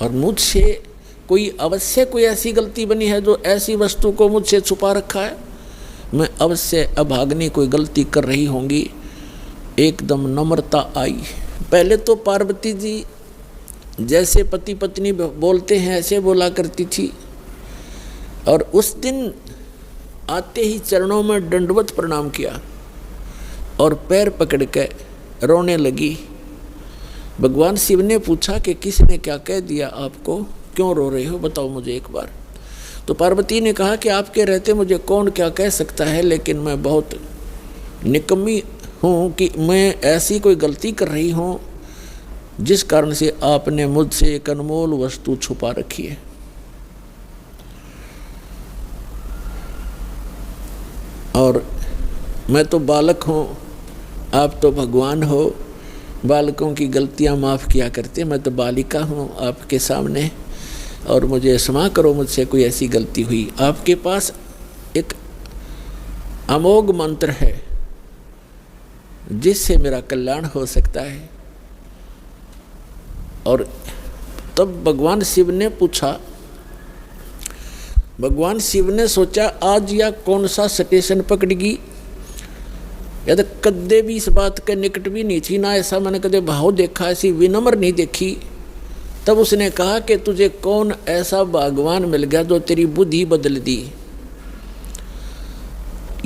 और मुझसे कोई अवश्य कोई ऐसी गलती बनी है जो ऐसी वस्तु को मुझसे छुपा रखा है, मैं अवश्य अभाग्नि कोई गलती कर रही होंगी। एकदम नम्रता आई। पहले तो पार्वती जी जैसे पति पत्नी बोलते हैं ऐसे बोला करती थी, और उस दिन आते ही चरणों में दंडवत प्रणाम किया और पैर पकड़ के रोने लगी। भगवान शिव ने पूछा कि किसने क्या कह दिया आपको, क्यों रो रहे हो, बताओ मुझे एक बार। तो पार्वती ने कहा कि आपके रहते मुझे कौन क्या कह सकता है, लेकिन मैं बहुत निकम्मी हूँ कि मैं ऐसी कोई गलती कर रही हूँ जिस कारण से आपने मुझसे एक अनमोल वस्तु छुपा रखी है। और मैं तो बालक हूँ, आप तो भगवान हो, बालकों की गलतियाँ माफ़ किया करते, मैं तो बालिका हूँ आपके सामने, और मुझे क्षमा करो, मुझसे कोई ऐसी गलती हुई। आपके पास एक अमोघ मंत्र है जिससे मेरा कल्याण हो सकता है। और तब भगवान शिव ने पूछा, भगवान शिव ने सोचा आज या कौन सा स्टेशन पकड़ेगी, या तो कदे भी इस बात के निकट भी नहीं थी, ना ऐसा मैंने कदे भाव देखा, ऐसी विनम्र नहीं देखी। तब उसने कहा कि तुझे कौन ऐसा भगवान मिल गया जो तेरी बुद्धि बदल दी,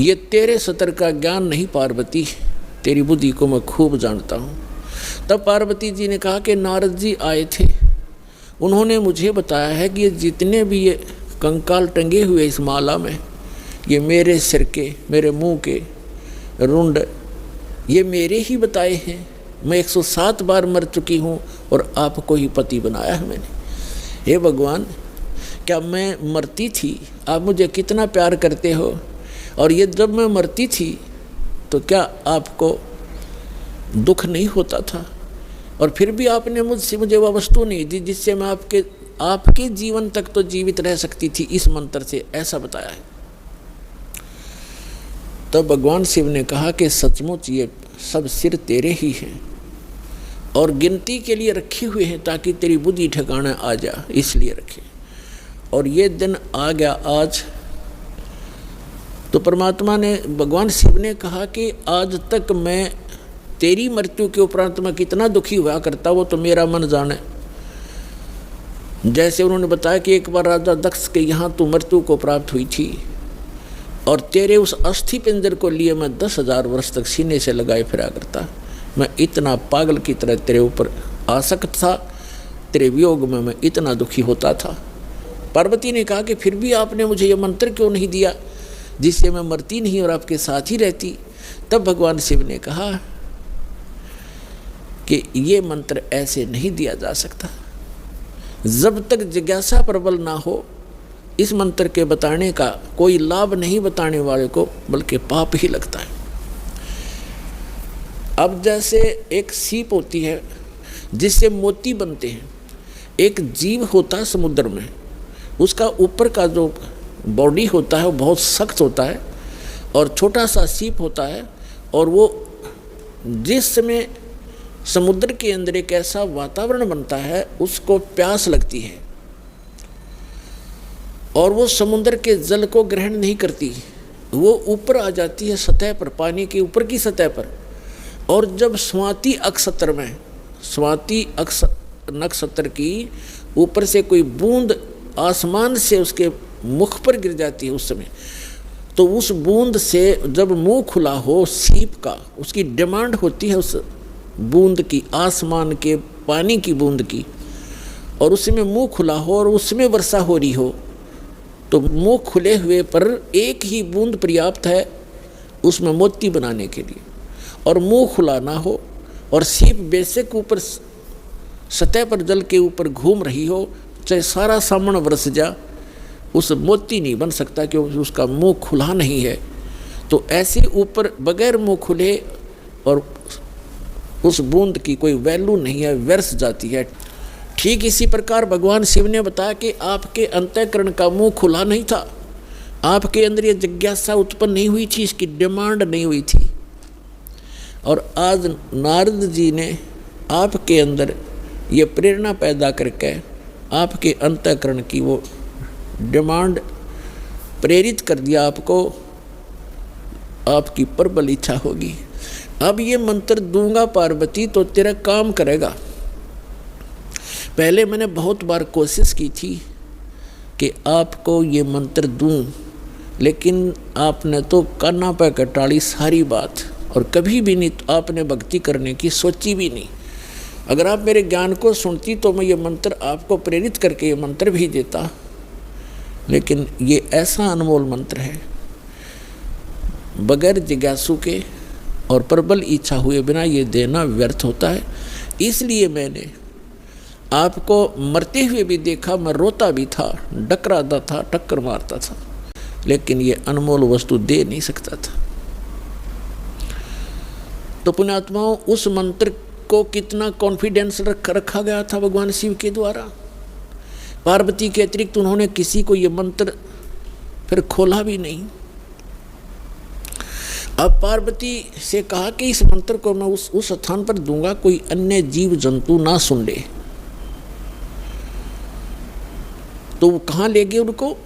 ये तेरे सतर का ज्ञान नहीं पार्वती, तेरी बुद्धि को मैं खूब जानता हूँ। तब पार्वती जी ने कहा कि नारद जी आए थे, उन्होंने मुझे बताया है कि ये जितने भी ये कंकाल टंगे हुए इस माला में, ये मेरे सिर के, मेरे मुंह के रुंड, ये मेरे ही बताए हैं। मैं 107 बार मर चुकी हूँ और आपको ही पति बनाया है मैंने। हे भगवान, क्या मैं मरती थी, आप मुझे कितना प्यार करते हो, और ये जब मैं मरती थी तो क्या आपको दुख नहीं होता था, और फिर भी आपने मुझे वह वस्तु नहीं दी जिससे मैं आपके जीवन तक तो जीवित रह सकती थी, इस मंत्र से ऐसा बताया है। तब भगवान शिव ने कहा कि सचमुच ये सब सिर तेरे ही हैं और गिनती के लिए रखे हुए हैं ताकि तेरी बुद्धि ठिकाना आ जा, इसलिए रखे। और ये दिन आ गया आज। तो परमात्मा ने, भगवान शिव ने कहा कि आज तक मैं तेरी मृत्यु के उपरांत मैं कितना दुखी हुआ करता, वो तो मेरा मन जाने। जैसे उन्होंने बताया कि एक बार राजा दक्ष के यहाँ तू मृत्यु को प्राप्त हुई थी, और तेरे उस अस्थि पिंजर को लिए मैं 10,000 वर्ष तक सीने से लगाए फिरा करता। मैं इतना पागल की तरह तेरे ऊपर आसक्त था, तेरे वियोग में मैं इतना दुखी होता था। पार्वती ने कहा कि फिर भी आपने मुझे ये मंत्र क्यों नहीं दिया जिससे मैं मरती नहीं और आपके साथ ही रहती। तब भगवान शिव ने कहा कि ये मंत्र ऐसे नहीं दिया जा सकता, जब तक जिज्ञासा प्रबल ना हो इस मंत्र के बताने का कोई लाभ नहीं बताने वाले को, बल्कि पाप ही लगता है। अब जैसे एक सीप होती है जिससे मोती बनते हैं, एक जीव होता है समुद्र में, उसका ऊपर का जो बॉडी होता है वो बहुत सख्त होता है, और छोटा सा सीप होता है, और वो जिस समय समुद्र के अंदर एक ऐसा वातावरण बनता है उसको प्यास लगती है, और वो समुद्र के जल को ग्रहण नहीं करती, वो ऊपर आ जाती है सतह पर, पानी के ऊपर की सतह पर। और जब स्वाति अक्षत्र में स्वाति नक्षत्र की ऊपर से कोई बूंद आसमान से उसके मुख पर गिर जाती है उस समय, तो उस बूंद से जब मुंह खुला हो सीप का, उसकी डिमांड होती है उस बूंद की, आसमान के पानी की बूंद की, और उसमें मुंह खुला हो और उसमें वर्षा हो रही हो, तो मुंह खुले हुए पर एक ही बूंद पर्याप्त है उसमें मोती बनाने के लिए। और मुंह खुला ना हो और सीप बेशक ऊपर सतह पर जल के ऊपर घूम रही हो, चाहे सारा सामन बरस जा, उस मोती नहीं बन सकता क्योंकि उसका मुंह खुला नहीं है। तो ऐसे ऊपर बगैर मुंह खुले और उस बूंद की कोई वैल्यू नहीं है, व्यर्थ जाती है। ठीक इसी प्रकार भगवान शिव ने बताया कि आपके अंतःकरण का मुंह खुला नहीं था, आपके अंदर ये जिज्ञासा उत्पन्न नहीं हुई थी, इसकी डिमांड नहीं हुई थी। और आज नारद जी ने आपके अंदर ये प्रेरणा पैदा करके आपके अंतःकरण की वो डिमांड प्रेरित कर दिया, आपको आपकी प्रबल इच्छा होगी। अब ये मंत्र दूंगा पार्वती तो तेरा काम करेगा। पहले मैंने बहुत बार कोशिश की थी कि आपको ये मंत्र दूं, लेकिन आपने तो कान्हा पे कटाड़ी सारी बात, और कभी भी नहीं आपने भक्ति करने की सोची भी नहीं। अगर आप मेरे ज्ञान को सुनती तो मैं ये मंत्र आपको प्रेरित करके ये मंत्र भी देता, लेकिन ये ऐसा अनमोल मंत्र है, बगैर जिज्ञासु के और प्रबल इच्छा हुए बिना ये देना व्यर्थ होता है। इसलिए मैंने आपको मरते हुए भी देखा, मैं रोता भी था, डकराता था, टक्कर मारता था, लेकिन ये अनमोल वस्तु दे नहीं सकता था। तो पुण्यात्माओं, उस मंत्र को कितना कॉन्फिडेंस रखा गया था भगवान शिव के द्वारा। पार्वती के अतिरिक्त उन्होंने किसी को ये मंत्र फिर खोला भी नहीं। अब पार्वती से कहा कि इस मंत्र को मैं उस स्थान पर दूंगा, कोई अन्य जीव जंतु ना सुन ले। तो वो कहाँ ले गए उनको?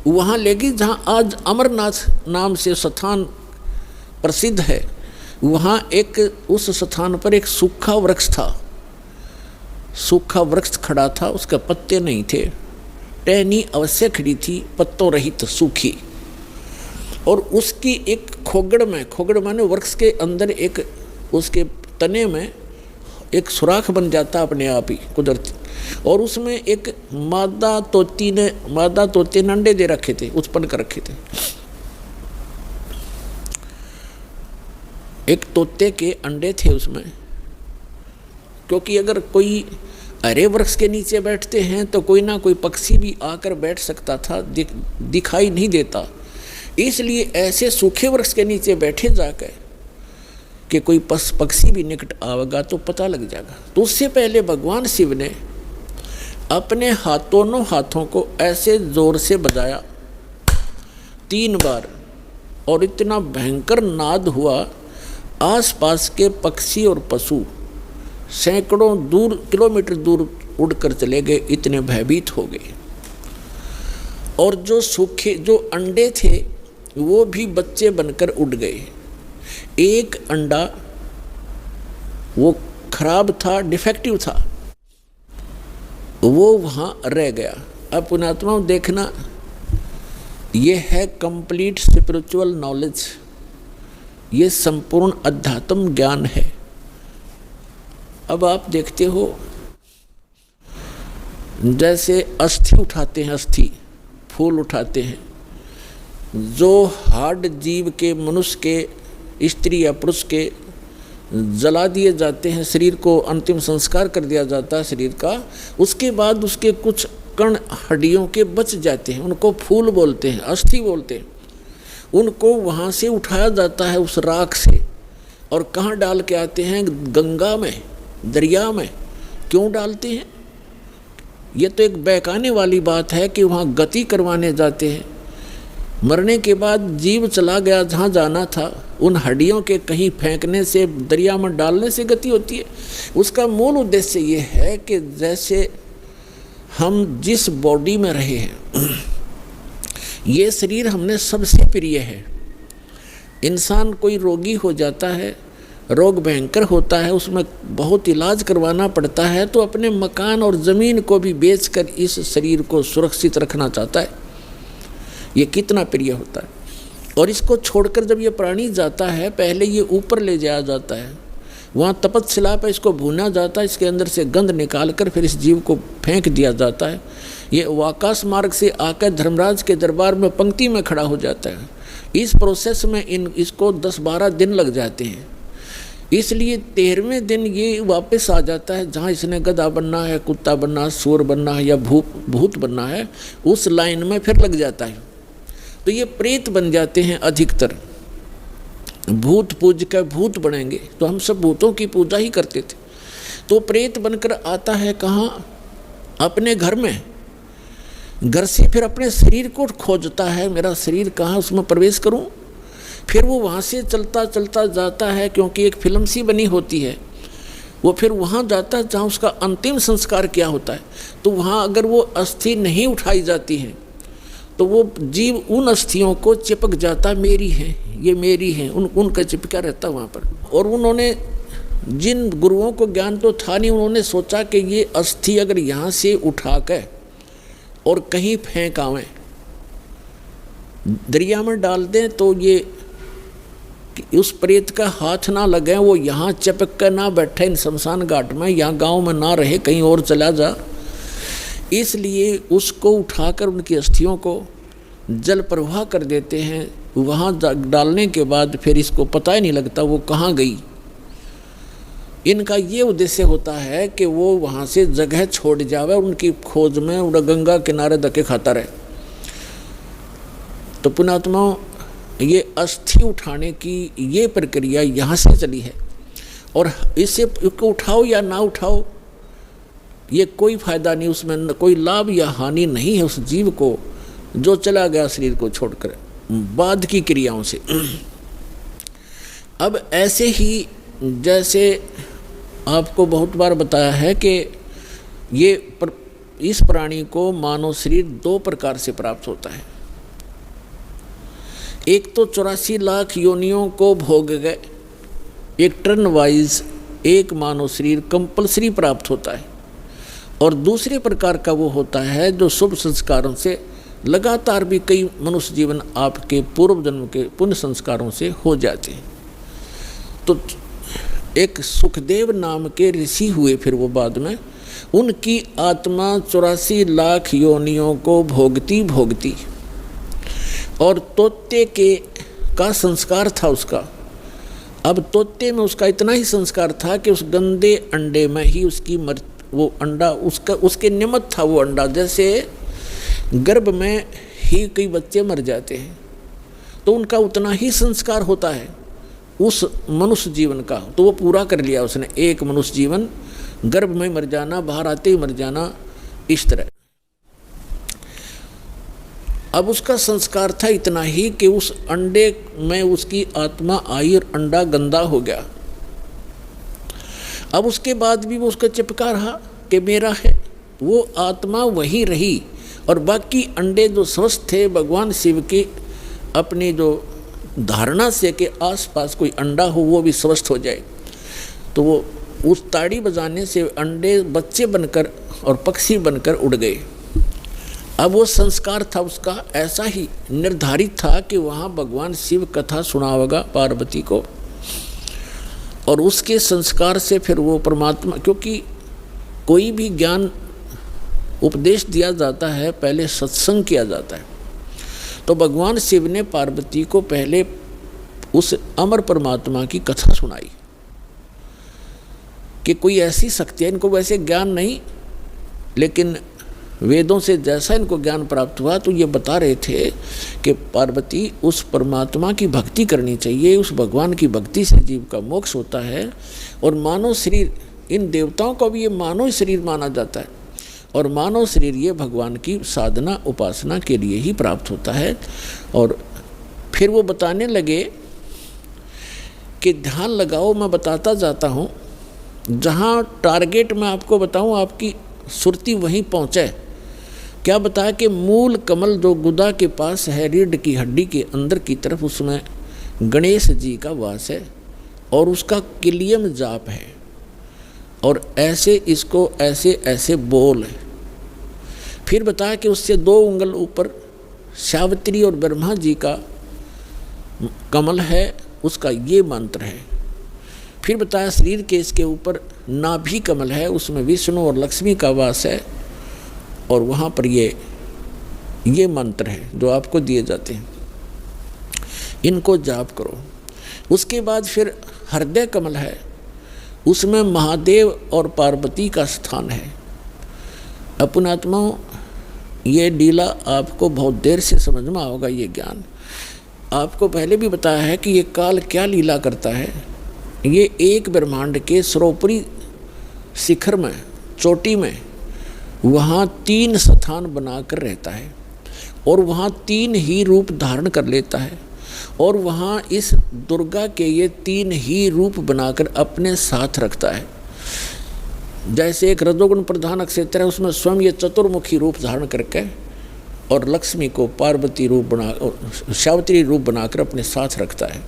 वहाँ ले गए जहाँ आज अमरनाथ नाम से स्थान प्रसिद्ध है। वहाँ एक उस स्थान पर एक सूखा वृक्ष था, सूखा वृक्ष खड़ा था, उसके पत्ते नहीं थे, टहनी अवश्य खड़ी थी, पत्तों रहित सूखी। और उसकी एक खोगड़ माने वृक्ष के अंदर एक उसके तने में एक सुराख बन जाता अपने आप ही कुदरती, और उसमें एक मादा तोते ने अंडे दे रखे थे, उत्पन्न कर रखे थे। एक तोते के अंडे थे उसमें, क्योंकि अगर कोई हरे वृक्ष के नीचे बैठते हैं तो कोई ना कोई पक्षी भी आकर बैठ सकता था, दिखाई नहीं देता। इसलिए ऐसे सूखे वृक्ष के नीचे बैठे जाकर कि कोई पक्षी भी निकट आवेगा तो पता लग जाएगा। तो उससे पहले भगवान शिव ने अपने दोनों हाथों को ऐसे जोर से बजाया 3 बार, और इतना भयंकर नाद हुआ, आसपास के पक्षी और पशु सैकड़ों किलोमीटर दूर उड़कर चले गए, इतने भयभीत हो गए। और जो अंडे थे वो भी बच्चे बनकर उड़ गए। एक अंडा वो खराब था, डिफेक्टिव था, वो वहाँ रह गया। अब पुण्यात्मा देखना, ये है कंप्लीट स्पिरिचुअल नॉलेज, ये संपूर्ण अध्यात्म ज्ञान है। अब आप देखते हो जैसे अस्थि उठाते हैं, अस्थि फूल उठाते हैं, जो हार्ड जीव के, मनुष्य के, स्त्री या पुरुष के जला दिए जाते हैं, शरीर को अंतिम संस्कार कर दिया जाता है शरीर का, उसके बाद उसके कुछ कण हड्डियों के बच जाते हैं, उनको फूल बोलते हैं, अस्थि बोलते हैं। उनको वहाँ से उठाया जाता है उस राख से, और कहाँ डाल के आते हैं? गंगा में, दरिया में। क्यों डालते हैं? ये तो एक बहकाने वाली बात है कि वहाँ गति करवाने जाते हैं। मरने के बाद जीव चला गया जहाँ जाना था, उन हड्डियों के कहीं फेंकने से, दरिया में डालने से गति होती है। उसका मूल उद्देश्य ये है कि जैसे हम जिस बॉडी में रहे हैं, ये शरीर हमने सबसे प्रिय है। इंसान कोई रोगी हो जाता है रोग भयंकर होता है, उसमें बहुत इलाज करवाना पड़ता है, तो अपने मकान और ज़मीन को भी बेचकर इस शरीर को सुरक्षित रखना चाहता है। ये कितना प्रिय होता है। और इसको छोड़कर जब ये प्राणी जाता है, पहले ये ऊपर ले जाया जाता है, वहाँ तपस्शिला पर इसको भूना जाता है, इसके अंदर से गंध निकाल कर फिर इस जीव को फेंक दिया जाता है। ये आकाश मार्ग से आकर धर्मराज के दरबार में पंक्ति में खड़ा हो जाता है। इस प्रोसेस में इसको 10-12 दिन लग जाते हैं, इसलिए 13वें दिन ये वापस आ जाता है। जहाँ इसने गधा बनना है, कुत्ता बनना है, सूर बनना है या भूत बनना है, उस लाइन में फिर लग जाता है। तो ये प्रेत बन जाते हैं अधिकतर। भूत पूज कर भूत बनेंगे, तो हम सब भूतों की पूजा ही करते थे। तो प्रेत बनकर आता है कहाँ? अपने घर में। घर से फिर अपने शरीर को खोजता है, मेरा शरीर कहाँ, उसमें प्रवेश करूं। फिर वो वहाँ से चलता चलता जाता है, क्योंकि एक फिल्म सी बनी होती है, वो फिर वहाँ जाता है जहाँ उसका अंतिम संस्कार किया होता है। तो वहाँ अगर वो अस्थि नहीं उठाई जाती है तो वो जीव उन अस्थियों को चिपक जाता, मेरी है, ये मेरी है, उनका चिपका रहता वहाँ पर। और उन्होंने, जिन गुरुओं को ज्ञान तो था नहीं, उन्होंने सोचा कि ये अस्थि अगर यहाँ से उठा कर और कहीं फेंक आवें, दरिया में डाल दें, तो ये उस प्रेत का हाथ ना लगे, वो यहाँ चिपक कर ना बैठे इन शमशान घाट में, यहाँ गांव में ना रहे, कहीं और चला जा। इसलिए उसको उठाकर उनकी अस्थियों को जल प्रवाह कर देते हैं। वहाँ डालने के बाद फिर इसको पता ही नहीं लगता वो कहाँ गई। इनका ये उद्देश्य होता है कि वो वहाँ से जगह छोड़ जावे, उनकी खोज में उड़ा गंगा किनारे धक्के खाता रहे। तो पुण्यात्माओं, ये अस्थि उठाने की ये प्रक्रिया यहाँ से चली है। और इससे उठाओ या ना उठाओ, ये कोई फायदा नहीं, उसमें कोई लाभ या हानि नहीं है उस जीव को जो चला गया शरीर को छोड़कर बाद की क्रियाओं से। अब ऐसे ही जैसे आपको बहुत बार बताया है कि इस प्राणी को मानव शरीर 2 प्रकार से प्राप्त होता है। एक तो 84 लाख योनियों को भोग गए, एक टर्न वाइज एक मानव शरीर कंपल्सरी प्राप्त होता है। और दूसरे प्रकार का वो होता है जो शुभ संस्कारों से लगातार भी कई मनुष्य जीवन आपके पूर्व जन्म के पुण्य संस्कारों से हो जाते हैं। तो एक सुखदेव नाम के ऋषि हुए, फिर वो बाद में उनकी आत्मा 84 लाख योनियों को भोगती भोगती, और तोते का संस्कार था उसका। अब तोते में उसका इतना ही संस्कार था कि उस गंदे अंडे में ही उसकी वो अंडा उसके निमित्त था। वो अंडा, जैसे गर्भ में ही कई बच्चे मर जाते हैं, तो उनका उतना ही संस्कार होता है उस मनुष्य जीवन का। तो वो पूरा कर लिया उसने, एक मनुष्य जीवन, गर्भ में मर जाना, बाहर आते ही मर जाना, इस तरह। अब उसका संस्कार था इतना ही कि उस अंडे में उसकी आत्मा आई और अंडा गंदा हो गया। अब उसके बाद भी वो उसका चिपका रहा कि मेरा है, वो आत्मा वही रही। और बाकी अंडे जो स्वस्थ थे, भगवान शिव की अपनी जो धारणा से कि आसपास कोई अंडा हो वो भी स्वस्थ हो जाए, तो वो उस ताड़ी बजाने से अंडे बच्चे बनकर और पक्षी बनकर उड़ गए। अब वो संस्कार था उसका, ऐसा ही निर्धारित था कि वहाँ भगवान शिव कथा सुनावेगा पार्वती को, और उसके संस्कार से फिर वो परमात्मा, क्योंकि कोई भी ज्ञान उपदेश दिया जाता है पहले सत्संग किया जाता है। तो भगवान शिव ने पार्वती को पहले उस अमर परमात्मा की कथा सुनाई कि कोई ऐसी शक्ति है, इनको वैसे ज्ञान नहीं, लेकिन वेदों से जैसा इनको ज्ञान प्राप्त हुआ, तो ये बता रहे थे कि पार्वती उस परमात्मा की भक्ति करनी चाहिए, उस भगवान की भक्ति से जीव का मोक्ष होता है। और मानव शरीर, इन देवताओं को भी ये मानव शरीर माना जाता है, और मानव शरीर ये भगवान की साधना उपासना के लिए ही प्राप्त होता है। और फिर वो बताने लगे कि ध्यान लगाओ, मैं बताता जाता हूँ, जहाँ टारगेट मैं आपको बताऊँ आपकी सुरती वहीं पहुँचे। क्या बताया कि मूल कमल जो गुदा के पास है, रीढ़ की हड्डी के अंदर की तरफ, उसमें गणेश जी का वास है। और उसका किलियम जाप है, और ऐसे इसको ऐसे ऐसे बोल। फिर बताया कि उससे 2 उंगल ऊपर सावित्री और ब्रह्मा जी का कमल है, उसका ये मंत्र है। फिर बताया शरीर के इसके ऊपर नाभि कमल है, उसमें विष्णु और लक्ष्मी का वास है, और वहाँ पर ये मंत्र है जो आपको दिए जाते हैं, इनको जाप करो। उसके बाद फिर हृदय कमल है, उसमें महादेव और पार्वती का स्थान है। अपनात्माओं, ये लीला आपको बहुत देर से समझ में होगा। ये ज्ञान आपको पहले भी बताया है कि ये काल क्या लीला करता है। ये एक ब्रह्मांड के सर्वोपरि शिखर में, चोटी में, वहाँ 3 स्थान बनाकर रहता है, और वहाँ 3 ही रूप धारण कर लेता है, और वहाँ इस दुर्गा के ये 3 ही रूप बनाकर अपने साथ रखता है। जैसे एक रजोगुण प्रधान नक्षत्र है, उसमें स्वयं ये चतुर्मुखी रूप धारण करके और लक्ष्मी को पार्वती रूप बना और सावित्री रूप बनाकर अपने साथ रखता है।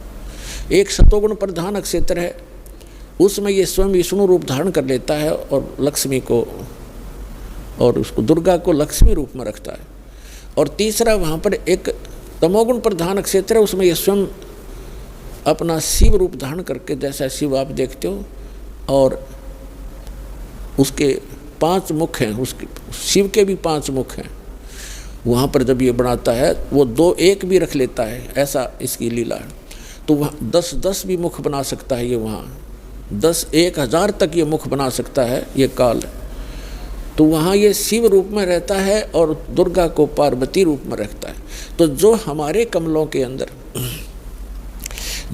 एक सतोगुण प्रधान नक्षत्र है, उसमें ये स्वयं विष्णु रूप धारण कर लेता है और लक्ष्मी को और उसको दुर्गा को लक्ष्मी रूप में रखता है। और तीसरा वहाँ पर एक तमोगुण प्रधान नक्षत्र है, उसमें ये स्वयं अपना शिव रूप धारण करके, जैसा शिव आप देखते हो, और उसके 5 मुख हैं, उसके शिव के भी 5 मुख हैं। वहाँ पर जब ये बनाता है वो 2-1 भी रख लेता है, ऐसा इसकी लीला है। तो वहाँ 10-10 भी मुख बना सकता है ये, वहाँ 10-1000 तक ये मुख बना सकता है ये काल। तो वहाँ ये शिव रूप में रहता है और दुर्गा को पार्वती रूप में रखता है। तो जो हमारे कमलों के अंदर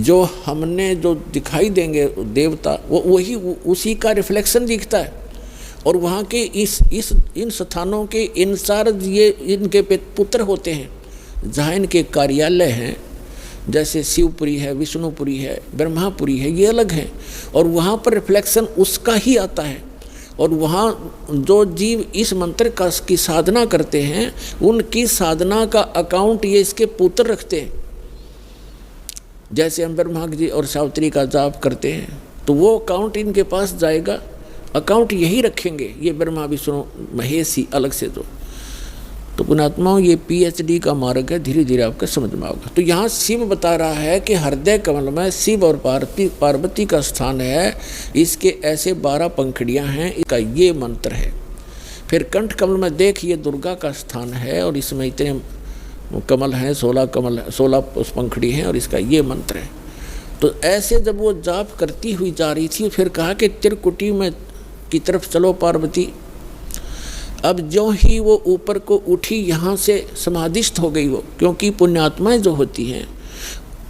जो हमने जो दिखाई देंगे देवता, वो वही उसी का रिफ्लेक्शन दिखता है। और वहाँ के इन स्थानों के इंचार्ज ये इनके पुत्र होते हैं, जहाँ इनके कार्यालय हैं, जैसे शिवपुरी है, विष्णुपुरी है, ब्रह्मापुरी है, ये अलग हैं, और वहाँ पर रिफ्लेक्शन उसका ही आता है। और वहाँ जो जीव इस मंत्र की साधना करते हैं, उनकी साधना का अकाउंट ये इसके पुत्र रखते हैं। जैसे हम ब्रह्मा जी और सावित्री का जाप करते हैं, तो वो अकाउंट इनके पास जाएगा, अकाउंट यही रखेंगे ये ब्रह्मा विष्णु महेश ही अलग से। तो पुण्यात्माओं, ये PhD का मार्ग है, धीरे धीरे आपको समझ में आएगा। तो यहाँ शिव बता रहा है कि हृदय कमल में शिव और पार्वती का स्थान है, इसके ऐसे 12 पंखुड़ियाँ हैं, इसका ये मंत्र है। फिर कंठ कमल में देख, ये दुर्गा का स्थान है, और इसमें इतने कमल हैं, 16 पंखुड़ी हैं, और इसका ये मंत्र है। तो ऐसे जब वो जाप करती हुई जा रही थी, फिर कहा कि त्रिकुटी में की तरफ चलो पार्वती। अब जो ही वो ऊपर को उठी, यहाँ से समाधिस्थ हो गई वो, क्योंकि पुण्यात्माएं जो होती हैं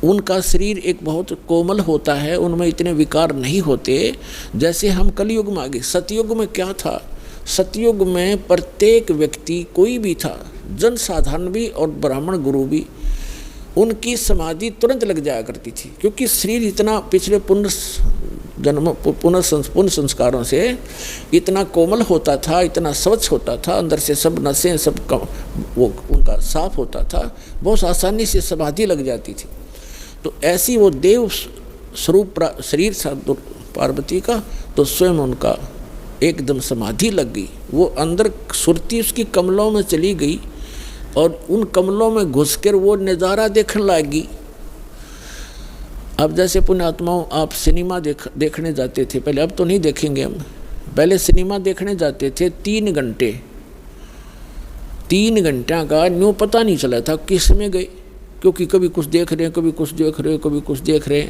उनका शरीर एक बहुत कोमल होता है, उनमें इतने विकार नहीं होते जैसे हम कलयुग में आ गए। सतयुग में क्या था? सतयुग में प्रत्येक व्यक्ति, कोई भी था, जन साधारण भी और ब्राह्मण गुरु भी, उनकी समाधि तुरंत लग जाया करती थी, क्योंकि शरीर इतना पिछले पुनः संस्कारों से इतना कोमल होता था, इतना स्वच्छ होता था, अंदर से सब नसें सब वो उनका साफ होता था, बहुत आसानी से समाधि लग जाती थी। तो ऐसी वो देव स्वरूप शरीर था पार्वती का, तो स्वयं उनका एकदम समाधि लग गई। वो अंदर सुरती उसकी कमलों में चली गई, और उन कमलों में घुसकर वो नज़ारा देखने लगी। अब जैसे पुण्यात्माओं, आप सिनेमा देखने जाते थे पहले, अब तो नहीं देखेंगे हम, पहले सिनेमा देखने जाते थे 3 घंटे, 3 घंटा का न्यू पता नहीं चला था किस में गए, क्योंकि कभी कुछ देख रहे हैं, कभी कुछ देख रहे हैं, कभी कुछ देख रहे हैं।